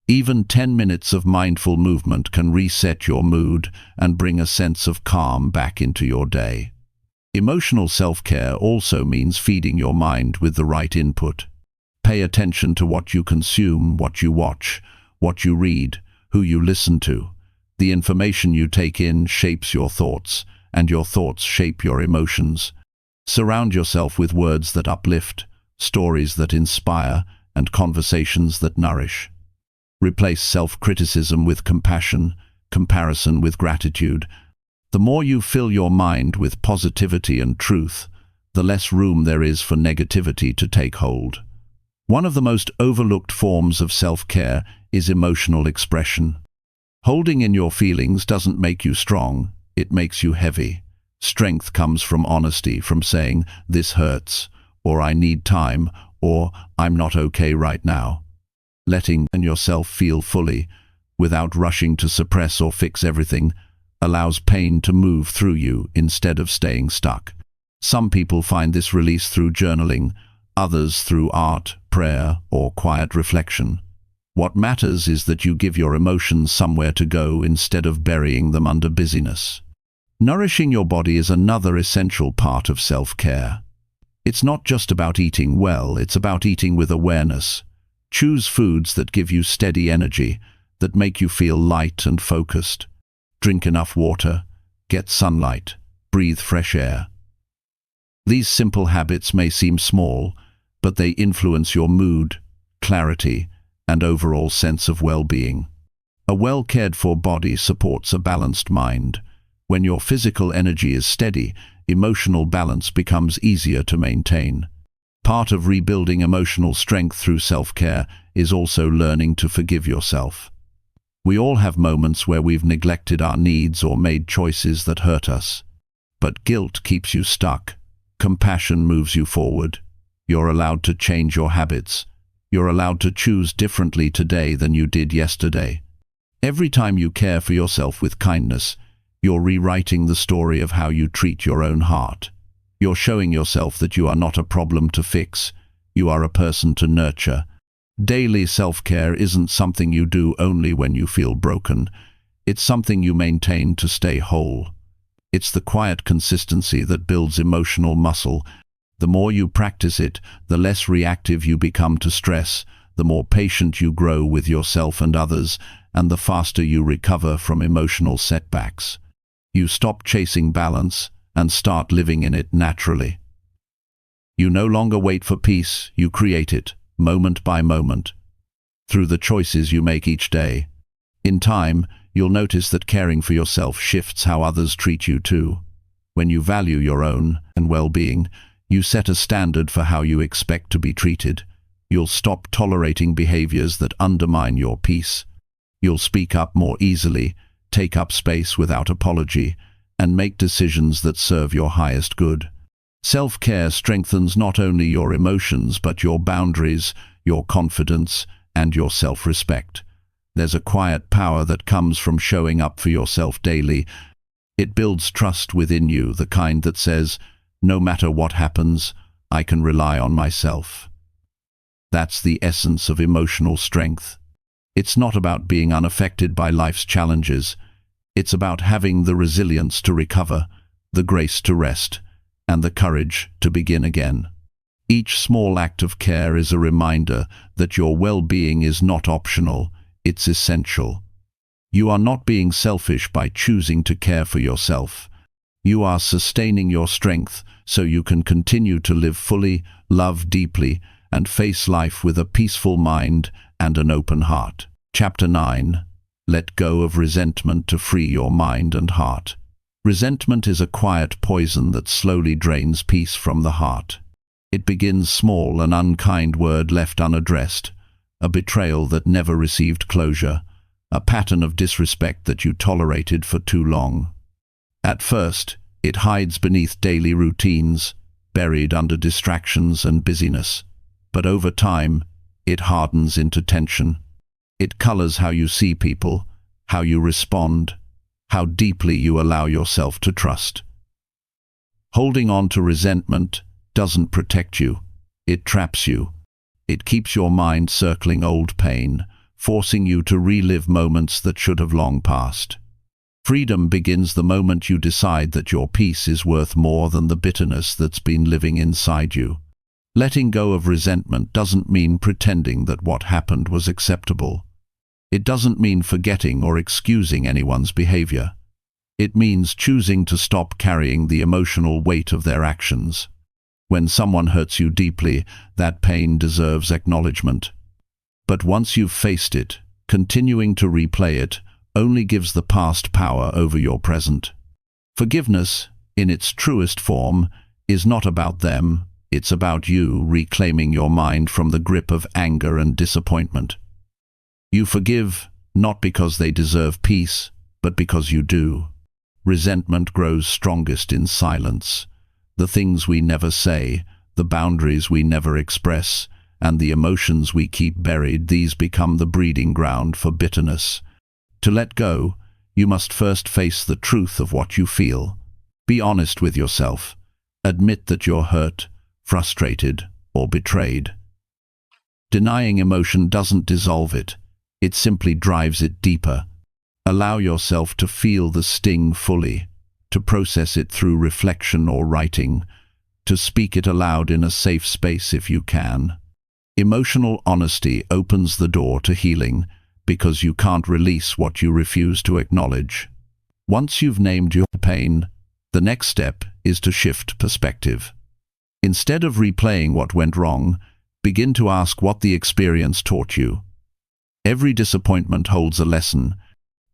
A: Even 10 minutes of mindful movement can reset your mood and bring a sense of calm back into your day. Emotional self-care also means feeding your mind with the right input. Pay attention to what you consume, what you watch, what you read, who you listen to. The information you take in shapes your thoughts, and your thoughts shape your emotions. Surround yourself with words that uplift, stories that inspire, and conversations that nourish. Replace self-criticism with compassion, comparison with gratitude. The more you fill your mind with positivity and truth, the less room there is for negativity to take hold. One of the most overlooked forms of self-care is emotional expression. Holding in your feelings doesn't make you strong, it makes you heavy. Strength comes from honesty, from saying, "This hurts," or "I need time," or "I'm not okay right now." Letting yourself feel fully, without rushing to suppress or fix everything, allows pain to move through you instead of staying stuck. Some people find this release through journaling, others through art, prayer, or quiet reflection. What matters is that you give your emotions somewhere to go instead of burying them under busyness. Nourishing your body is another essential part of self-care. It's not just about eating well, it's about eating with awareness. Choose foods that give you steady energy, that make you feel light and focused. Drink enough water, get sunlight, breathe fresh air. These simple habits may seem small, but they influence your mood, clarity, and overall sense of well-being. A well-cared-for body supports a balanced mind. When your physical energy is steady, emotional balance becomes easier to maintain. Part of rebuilding emotional strength through self-care is also learning to forgive yourself. We all have moments where we've neglected our needs or made choices that hurt us. But guilt keeps you stuck. Compassion moves you forward. You're allowed to change your habits. You're allowed to choose differently today than you did yesterday. Every time you care for yourself with kindness, you're rewriting the story of how you treat your own heart. You're showing yourself that you are not a problem to fix. You are a person to nurture. Daily self-care isn't something you do only when you feel broken. It's something you maintain to stay whole. It's the quiet consistency that builds emotional muscle. The more you practice it, the less reactive you become to stress, the more patient you grow with yourself and others, and the faster you recover from emotional setbacks. You stop chasing balance and start living in it naturally. You no longer wait for peace, you create it, moment by moment, through the choices you make each day. In time, you'll notice that caring for yourself shifts how others treat you too. When you value your own and well-being, you set a standard for how you expect to be treated. You'll stop tolerating behaviors that undermine your peace. You'll speak up more easily, take up space without apology, and make decisions that serve your highest good. Self-care strengthens not only your emotions but your boundaries, your confidence, and your self-respect. There's a quiet power that comes from showing up for yourself daily. It builds trust within you, the kind that says, no matter what happens, I can rely on myself. That's the essence of emotional strength. It's not about being unaffected by life's challenges. It's about having the resilience to recover, the grace to rest, and the courage to begin again. Each small act of care is a reminder that your well-being is not optional, it's essential. You are not being selfish by choosing to care for yourself. You are sustaining your strength so you can continue to live fully, love deeply, and face life with a peaceful mind and an open heart. Chapter 9. Let go of resentment to free your mind and heart. Resentment is a quiet poison that slowly drains peace from the heart. It begins small, an unkind word left unaddressed, a betrayal that never received closure, a pattern of disrespect that you tolerated for too long. At first, it hides beneath daily routines, buried under distractions and busyness. But over time, it hardens into tension. It colors how you see people, how you respond, how deeply you allow yourself to trust. Holding on to resentment doesn't protect you, it traps you. It keeps your mind circling old pain, forcing you to relive moments that should have long passed. Freedom begins the moment you decide that your peace is worth more than the bitterness that's been living inside you. Letting go of resentment doesn't mean pretending that what happened was acceptable. It doesn't mean forgetting or excusing anyone's behavior. It means choosing to stop carrying the emotional weight of their actions. When someone hurts you deeply, that pain deserves acknowledgement. But once you've faced it, continuing to replay it only gives the past power over your present. Forgiveness, in its truest form, is not about them. It's about you reclaiming your mind from the grip of anger and disappointment. You forgive not because they deserve peace, but because you do. Resentment grows strongest in silence. The things we never say, the boundaries we never express, and the emotions we keep buried, these become the breeding ground for bitterness. To let go, you must first face the truth of what you feel. Be honest with yourself. Admit that you're hurt, frustrated, or betrayed. Denying emotion doesn't dissolve it. It simply drives it deeper. Allow yourself to feel the sting fully, to process it through reflection or writing, to speak it aloud in a safe space if you can. Emotional honesty opens the door to healing because you can't release what you refuse to acknowledge. Once you've named your pain, the next step is to shift perspective. Instead of replaying what went wrong, begin to ask what the experience taught you. Every disappointment holds a lesson.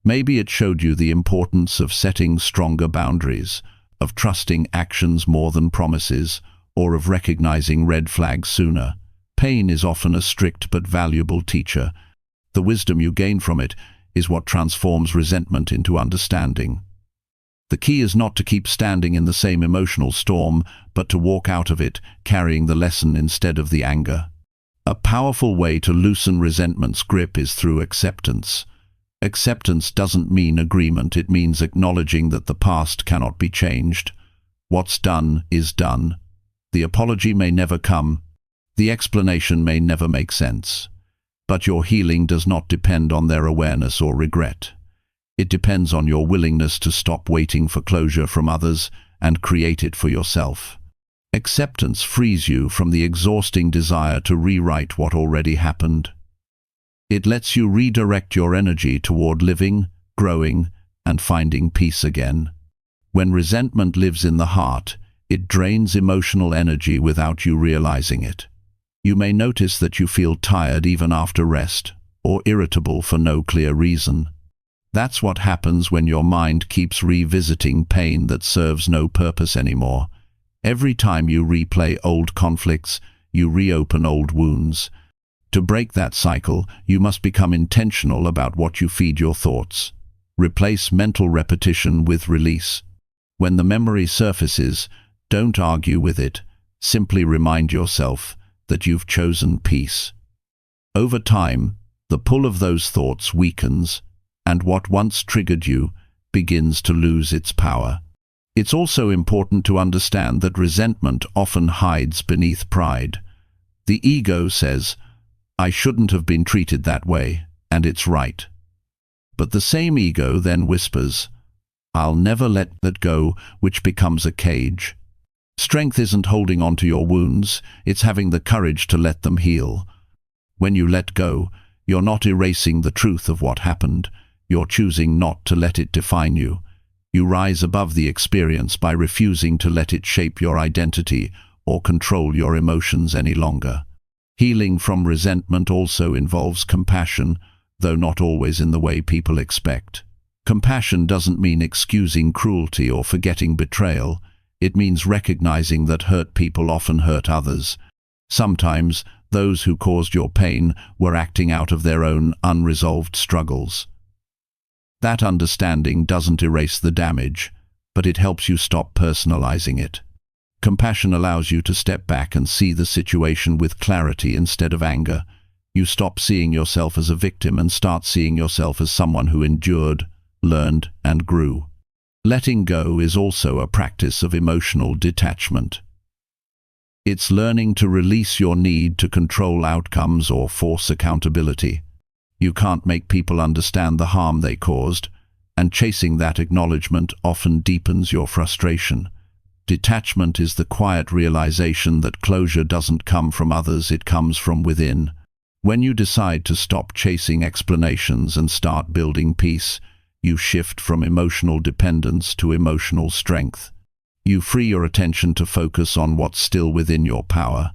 A: Maybe it showed you the importance of setting stronger boundaries, of trusting actions more than promises, or of recognizing red flags sooner. Pain is often a strict but valuable teacher. The wisdom you gain from it is what transforms resentment into understanding. The key is not to keep standing in the same emotional storm, but to walk out of it, carrying the lesson instead of the anger. A powerful way to loosen resentment's grip is through acceptance. Acceptance doesn't mean agreement, it means acknowledging that the past cannot be changed. What's done is done. The apology may never come. The explanation may never make sense. But your healing does not depend on their awareness or regret. It depends on your willingness to stop waiting for closure from others and create it for yourself. Acceptance frees you from the exhausting desire to rewrite what already happened. It lets you redirect your energy toward living, growing, and finding peace again. When resentment lives in the heart, it drains emotional energy without you realizing it. You may notice that you feel tired even after rest, or irritable for no clear reason. That's what happens when your mind keeps revisiting pain that serves no purpose anymore. Every time you replay old conflicts, you reopen old wounds. To break that cycle, you must become intentional about what you feed your thoughts. Replace mental repetition with release. When the memory surfaces, don't argue with it. Simply remind yourself that you've chosen peace. Over time, the pull of those thoughts weakens, and what once triggered you begins to lose its power. It's also important to understand that resentment often hides beneath pride. The ego says, "I shouldn't have been treated that way, and it's right." But the same ego then whispers, "I'll never let that go," which becomes a cage. Strength isn't holding on to your wounds, it's having the courage to let them heal. When you let go, you're not erasing the truth of what happened, you're choosing not to let it define you. You rise above the experience by refusing to let it shape your identity or control your emotions any longer. Healing from resentment also involves compassion, though not always in the way people expect. Compassion doesn't mean excusing cruelty or forgetting betrayal. It means recognizing that hurt people often hurt others. Sometimes, those who caused your pain were acting out of their own unresolved struggles. That understanding doesn't erase the damage, but it helps you stop personalizing it. Compassion allows you to step back and see the situation with clarity instead of anger. You stop seeing yourself as a victim and start seeing yourself as someone who endured, learned, and grew. Letting go is also a practice of emotional detachment. It's learning to release your need to control outcomes or force accountability. You can't make people understand the harm they caused, and chasing that acknowledgement often deepens your frustration. Detachment is the quiet realization that closure doesn't come from others, it comes from within. When you decide to stop chasing explanations and start building peace, you shift from emotional dependence to emotional strength. You free your attention to focus on what's still within your power,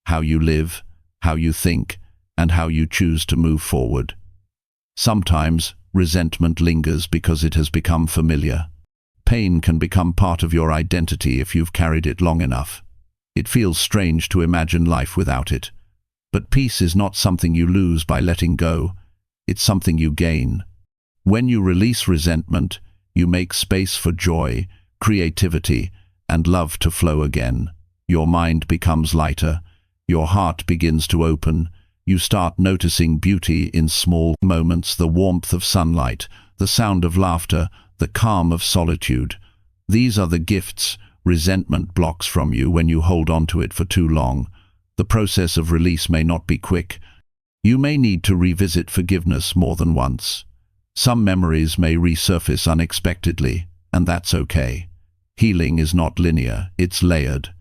A: how you live, how you think, and how you choose to move forward. Sometimes, resentment lingers because it has become familiar. Pain can become part of your identity if you've carried it long enough. It feels strange to imagine life without it. But peace is not something you lose by letting go. It's something you gain. When you release resentment, you make space for joy, creativity, and love to flow again. Your mind becomes lighter. Your heart begins to open. You start noticing beauty in small moments, the warmth of sunlight, the sound of laughter, the calm of solitude. These are the gifts resentment blocks from you when you hold on to it for too long. The process of release may not be quick. You may need to revisit forgiveness more than once. Some memories may resurface unexpectedly, and that's okay. Healing is not linear, it's layered.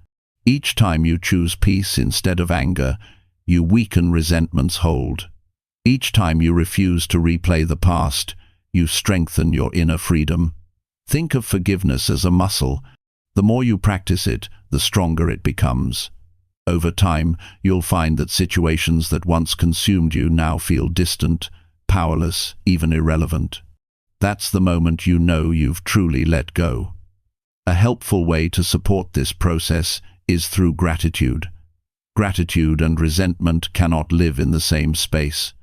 A: Each time you choose peace instead of anger, you weaken resentment's hold. Each time you refuse to replay the past, you strengthen your inner freedom. Think of forgiveness as a muscle. The more you practice it, the stronger it becomes. Over time, you'll find that situations that once consumed you now feel distant, powerless, even irrelevant. That's the moment you know you've truly let go. A helpful way to support this process is through gratitude. Gratitude and resentment cannot live in the same space.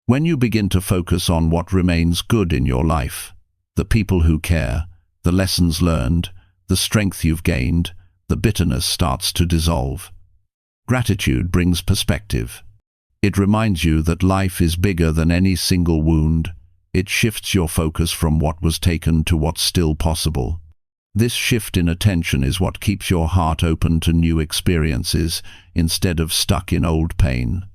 A: When you begin to focus on what remains good in your life, the people who care, the lessons learned, the strength you've gained, the bitterness starts to dissolve. Gratitude brings perspective. It reminds you that life is bigger than any single wound. It shifts your focus from what was taken to what's still possible. This shift in attention is what keeps your heart open to new experiences instead of stuck in old pain.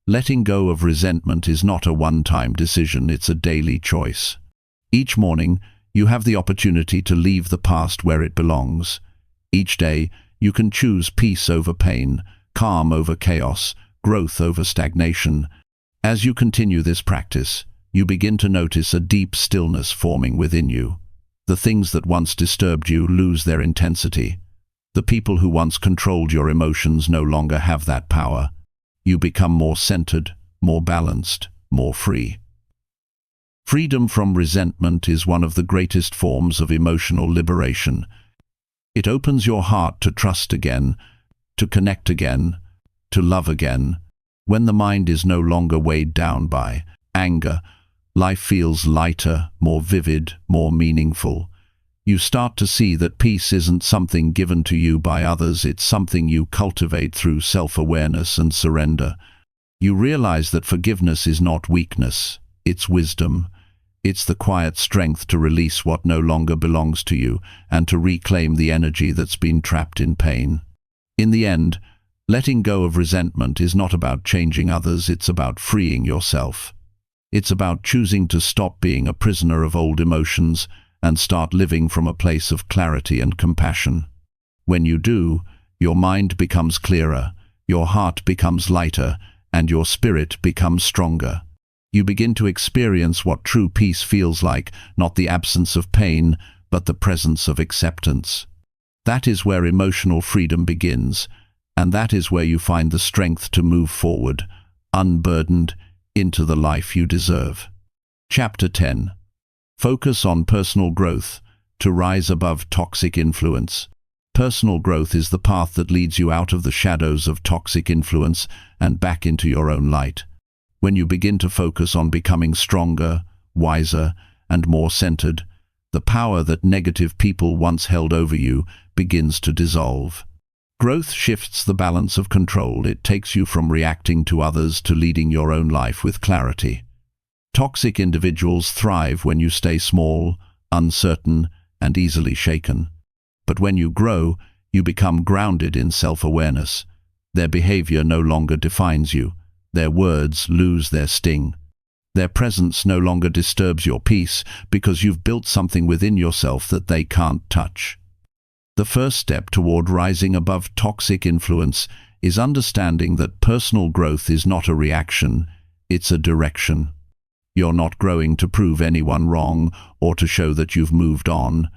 A: Letting go of resentment is not a one-time decision, it's a daily choice. Each morning, you have the opportunity to leave the past where it belongs. Each day, you can choose peace over pain, calm over chaos, growth over stagnation. As you continue this practice, you begin to notice a deep stillness forming within you. The things that once disturbed you lose their intensity. The people who once controlled your emotions no longer have that power. You become more centered, more balanced, more free. Freedom from resentment is one of the greatest forms of emotional liberation. It opens your heart to trust again, to connect again, to love again. When the mind is no longer weighed down by anger, life feels lighter, more vivid, more meaningful. You start to see that peace isn't something given to you by others, it's something you cultivate through self-awareness and surrender. You realize that forgiveness is not weakness, it's wisdom. It's the quiet strength to release what no longer belongs to you and to reclaim the energy that's been trapped in pain. In the end, letting go of resentment is not about changing others, it's about freeing yourself. It's about choosing to stop being a prisoner of old emotions and start living from a place of clarity and compassion. When you do, your mind becomes clearer, your heart becomes lighter, and your spirit becomes stronger. You begin to experience what true peace feels like, not the absence of pain, but the presence of acceptance. That is where emotional freedom begins, and that is where you find the strength to move forward, unburdened, into the life you deserve. Chapter 10. Focus on personal growth to rise above toxic influence. Personal growth is the path that leads you out of the shadows of toxic influence and back into your own light. When you begin to focus on becoming stronger, wiser, and more centered, the power that negative people once held over you begins to dissolve. Growth shifts the balance of control. It takes you from reacting to others to leading your own life with clarity. Toxic individuals thrive when you stay small, uncertain, and easily shaken. But when you grow, you become grounded in self-awareness. Their behavior no longer defines you. Their words lose their sting. Their presence no longer disturbs your peace because you've built something within yourself that they can't touch. The first step toward rising above toxic influence is understanding that personal growth is not a reaction, it's a direction. You're not growing to prove anyone wrong or to show that you've moved on.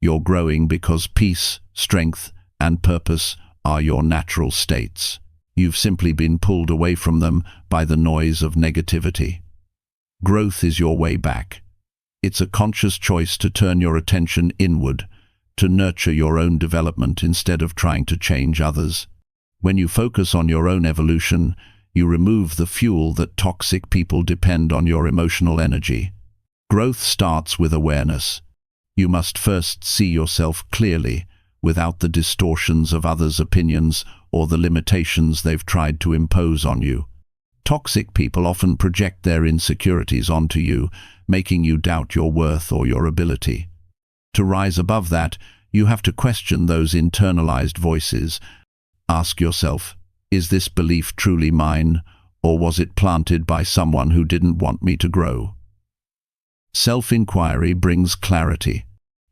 A: You're growing because peace, strength, and purpose are your natural states. You've simply been pulled away from them by the noise of negativity. Growth is your way back. It's a conscious choice to turn your attention inward, to nurture your own development instead of trying to change others. When you focus on your own evolution, you remove the fuel that toxic people depend on your emotional energy. Growth starts with awareness. You must first see yourself clearly, without the distortions of others' opinions or the limitations they've tried to impose on you. Toxic people often project their insecurities onto you, making you doubt your worth or your ability. To rise above that, you have to question those internalized voices. Ask yourself, is this belief truly mine, or was it planted by someone who didn't want me to grow? Self-inquiry brings clarity.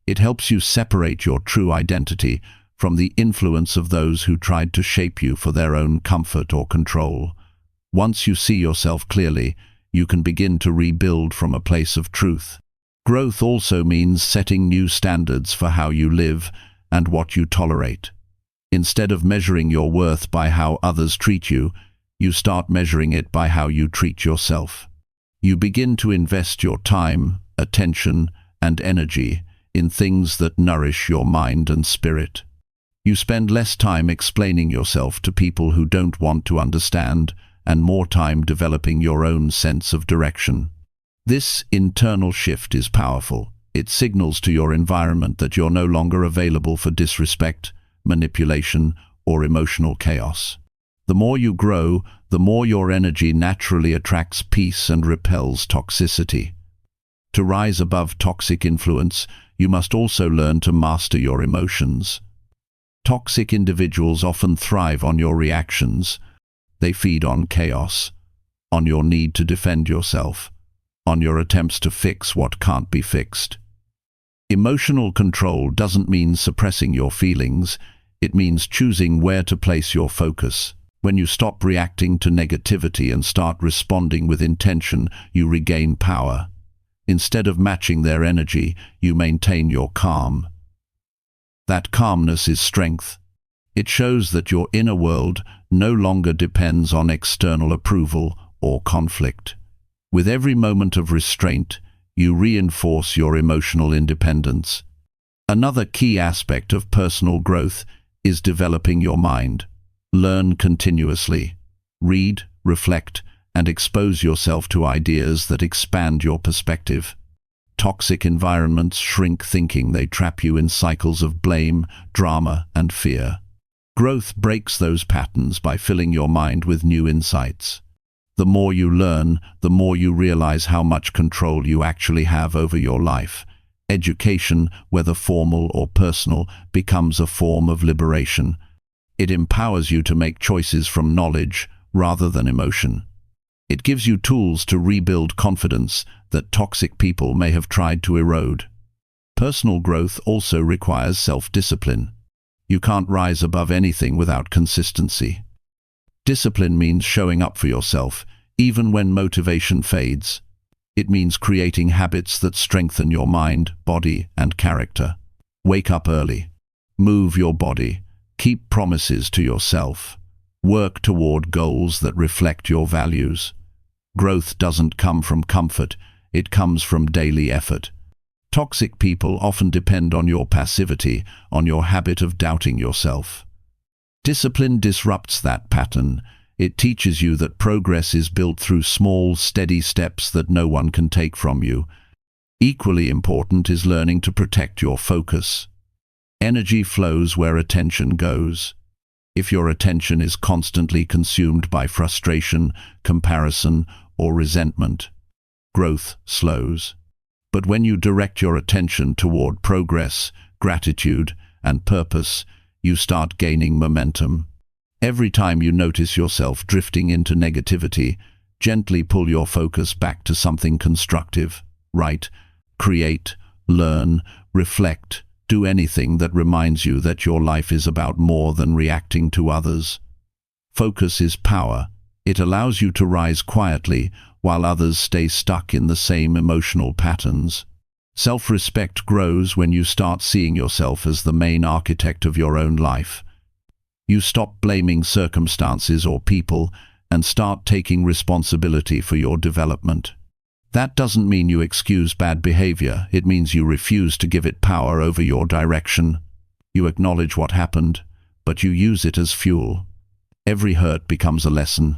A: It helps you separate your true identity from the influence of those who tried to shape you for their own comfort or control. Once you see yourself clearly, you can begin to rebuild from a place of truth. Growth also means setting new standards for how you live and what you tolerate. Instead of measuring your worth by how others treat you, you start measuring it by how you treat yourself. You begin to invest your time, attention, and energy in things that nourish your mind and spirit. You spend less time explaining yourself to people who don't want to understand and more time developing your own sense of direction. This internal shift is powerful. It signals to your environment that you're no longer available for disrespect, manipulation, or emotional chaos. The more you grow, the more your energy naturally attracts peace and repels toxicity. To rise above toxic influence, you must also learn to master your emotions. Toxic individuals often thrive on your reactions. They feed on chaos, on your need to defend yourself, on your attempts to fix what can't be fixed. Emotional control doesn't mean suppressing your feelings. It means choosing where to place your focus. When you stop reacting to negativity and start responding with intention, you regain power. Instead of matching their energy, you maintain your calm. That calmness is strength. It shows that your inner world no longer depends on external approval or conflict. With every moment of restraint, you reinforce your emotional independence. Another key aspect of personal growth is developing your mind. Learn continuously. Read, reflect, and expose yourself to ideas that expand your perspective. Toxic environments shrink thinking. They trap you in cycles of blame, drama, and fear. Growth breaks those patterns by filling your mind with new insights. The more you learn, the more you realize how much control you actually have over your life. Education, whether formal or personal, becomes a form of liberation. It empowers you to make choices from knowledge rather than emotion. It gives you tools to rebuild confidence that toxic people may have tried to erode. Personal growth also requires self-discipline. You can't rise above anything without consistency. Discipline means showing up for yourself, even when motivation fades. It means creating habits that strengthen your mind, body, and character. Wake up early. Move your body. Keep promises to yourself. Work toward goals that reflect your values. Growth doesn't come from comfort, it comes from daily effort. Toxic people often depend on your passivity, on your habit of doubting yourself. Discipline disrupts that pattern. It teaches you that progress is built through small, steady steps that no one can take from you. Equally important is learning to protect your focus. Energy flows where attention goes. If your attention is constantly consumed by frustration, comparison, or resentment, growth slows. But when you direct your attention toward progress, gratitude, and purpose, you start gaining momentum. Every time you notice yourself drifting into negativity, gently pull your focus back to something constructive. Write, create, learn, reflect. Do anything that reminds you that your life is about more than reacting to others. Focus is power. It allows you to rise quietly while others stay stuck in the same emotional patterns. Self-respect grows when you start seeing yourself as the main architect of your own life. You stop blaming circumstances or people and start taking responsibility for your development. That doesn't mean you excuse bad behavior. It means you refuse to give it power over your direction. You acknowledge what happened, but you use it as fuel. Every hurt becomes a lesson.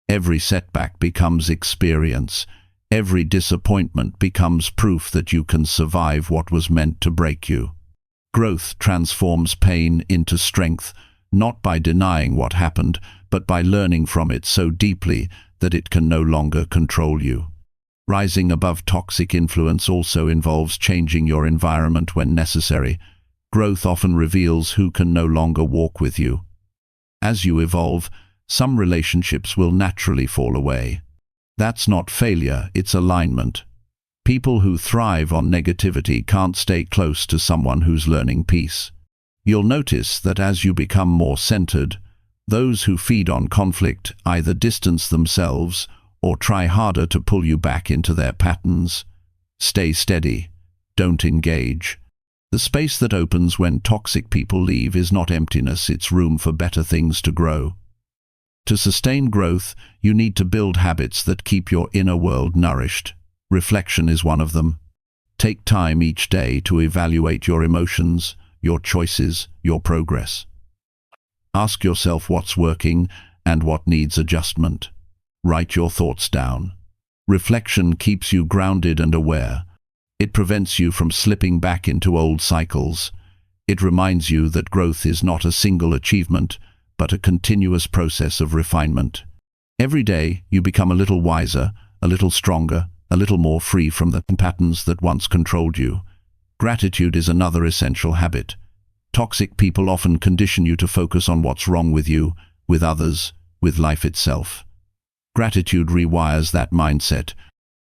A: Every setback becomes experience. Every disappointment becomes proof that you can survive what was meant to break you. Growth transforms pain into strength, not by denying what happened, but by learning from it so deeply that it can no longer control you. Rising above toxic influence also involves changing your environment when necessary. Growth often reveals who can no longer walk with you. As you evolve, some relationships will naturally fall away. That's not failure, it's alignment. People who thrive on negativity can't stay close to someone who's learning peace. You'll notice that as you become more centered, those who feed on conflict either distance themselves or try harder to pull you back into their patterns. Stay steady. Don't engage. The space that opens when toxic people leave is not emptiness, it's room for better things to grow. To sustain growth, you need to build habits that keep your inner world nourished. Reflection is one of them. Take time each day to evaluate your emotions, your choices, your progress. Ask yourself what's working and what needs adjustment. Write your thoughts down. Reflection keeps you grounded and aware. It prevents you from slipping back into old cycles. It reminds you that growth is not a single achievement, but a continuous process of refinement. Every day, you become a little wiser, a little stronger, a little more free from the patterns that once controlled you. Gratitude is another essential habit. Toxic people often condition you to focus on what's wrong with you, with others, with life itself. Gratitude rewires that mindset.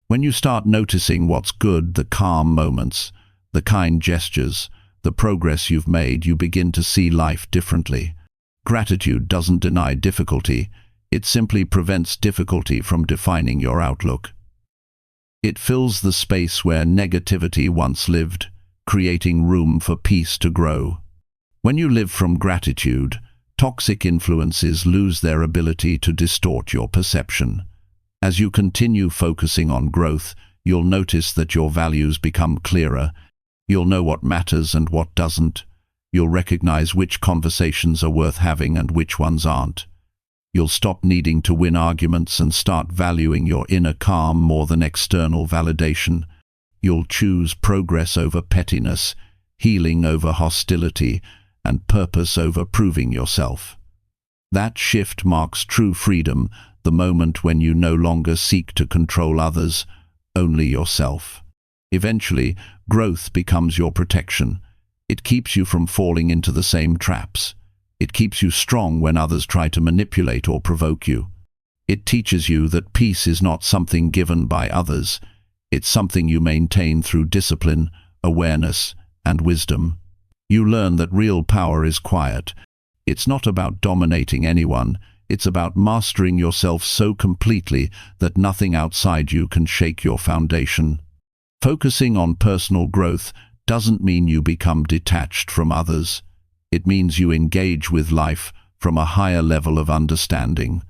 A: When you start noticing what's good, the calm moments, the kind gestures, the progress you've made, you begin to see life differently. Gratitude doesn't deny difficulty, it simply prevents difficulty from defining your outlook. It fills the space where negativity once lived, creating room for peace to grow. When you live from gratitude, toxic influences lose their ability to distort your perception. As you continue focusing on growth, you'll notice that your values become clearer. You'll know what matters and what doesn't. You'll recognize which conversations are worth having and which ones aren't. You'll stop needing to win arguments and start valuing your inner calm more than external validation. You'll choose progress over pettiness, healing over hostility, and purpose over proving yourself. That shift marks true freedom, the moment when you no longer seek to control others, only yourself. Eventually, growth becomes your protection. It keeps you from falling into the same traps. It keeps you strong when others try to manipulate or provoke you. It teaches you that peace is not something given by others. It's something you maintain through discipline, awareness, and wisdom. You learn that real power is quiet. It's not about dominating anyone. It's about mastering yourself so completely that nothing outside you can shake your foundation. Focusing on personal growth doesn't mean you become detached from others. It means you engage with life from a higher level of understanding.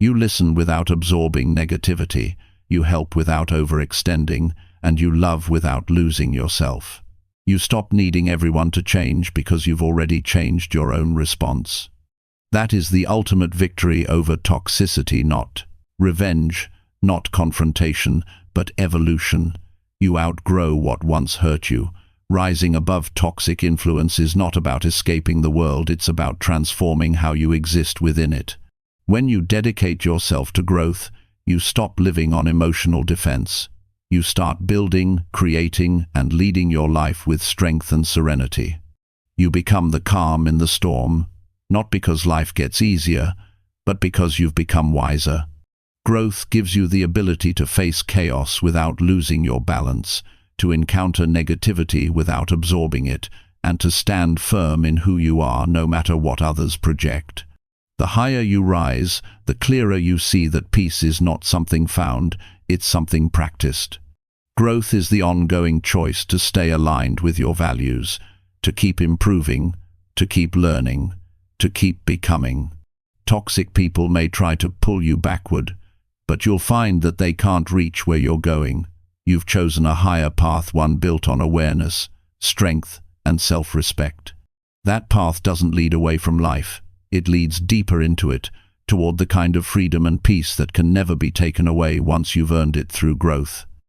A: You listen without absorbing negativity. You help without overextending, and you love without losing yourself. You stop needing everyone to change because you've already changed your own response. That is the ultimate victory over toxicity, not revenge, not confrontation, but evolution. You outgrow what once hurt you. Rising above toxic influence is not about escaping the world, it's about transforming how you exist within it. When you dedicate yourself to growth, you stop living on emotional defense. You start building, creating, and leading your life with strength and serenity. You become the calm in the storm, not because life gets easier, but because you've become wiser. Growth gives you the ability to face chaos without losing your balance, to encounter negativity without absorbing it, and to stand firm in who you are no matter what others project. The higher you rise, the clearer you see that peace is not something found, it's something practiced. Growth is the ongoing choice to stay aligned with your values, to keep improving, to keep learning, to keep becoming. Toxic people may try to pull you backward, but you'll find that they can't reach where you're going. You've chosen a higher path, one built on awareness, strength, and self-respect. That path doesn't lead away from life. It leads deeper into it, toward the kind of freedom and peace that can never be taken away once you've earned it through growth.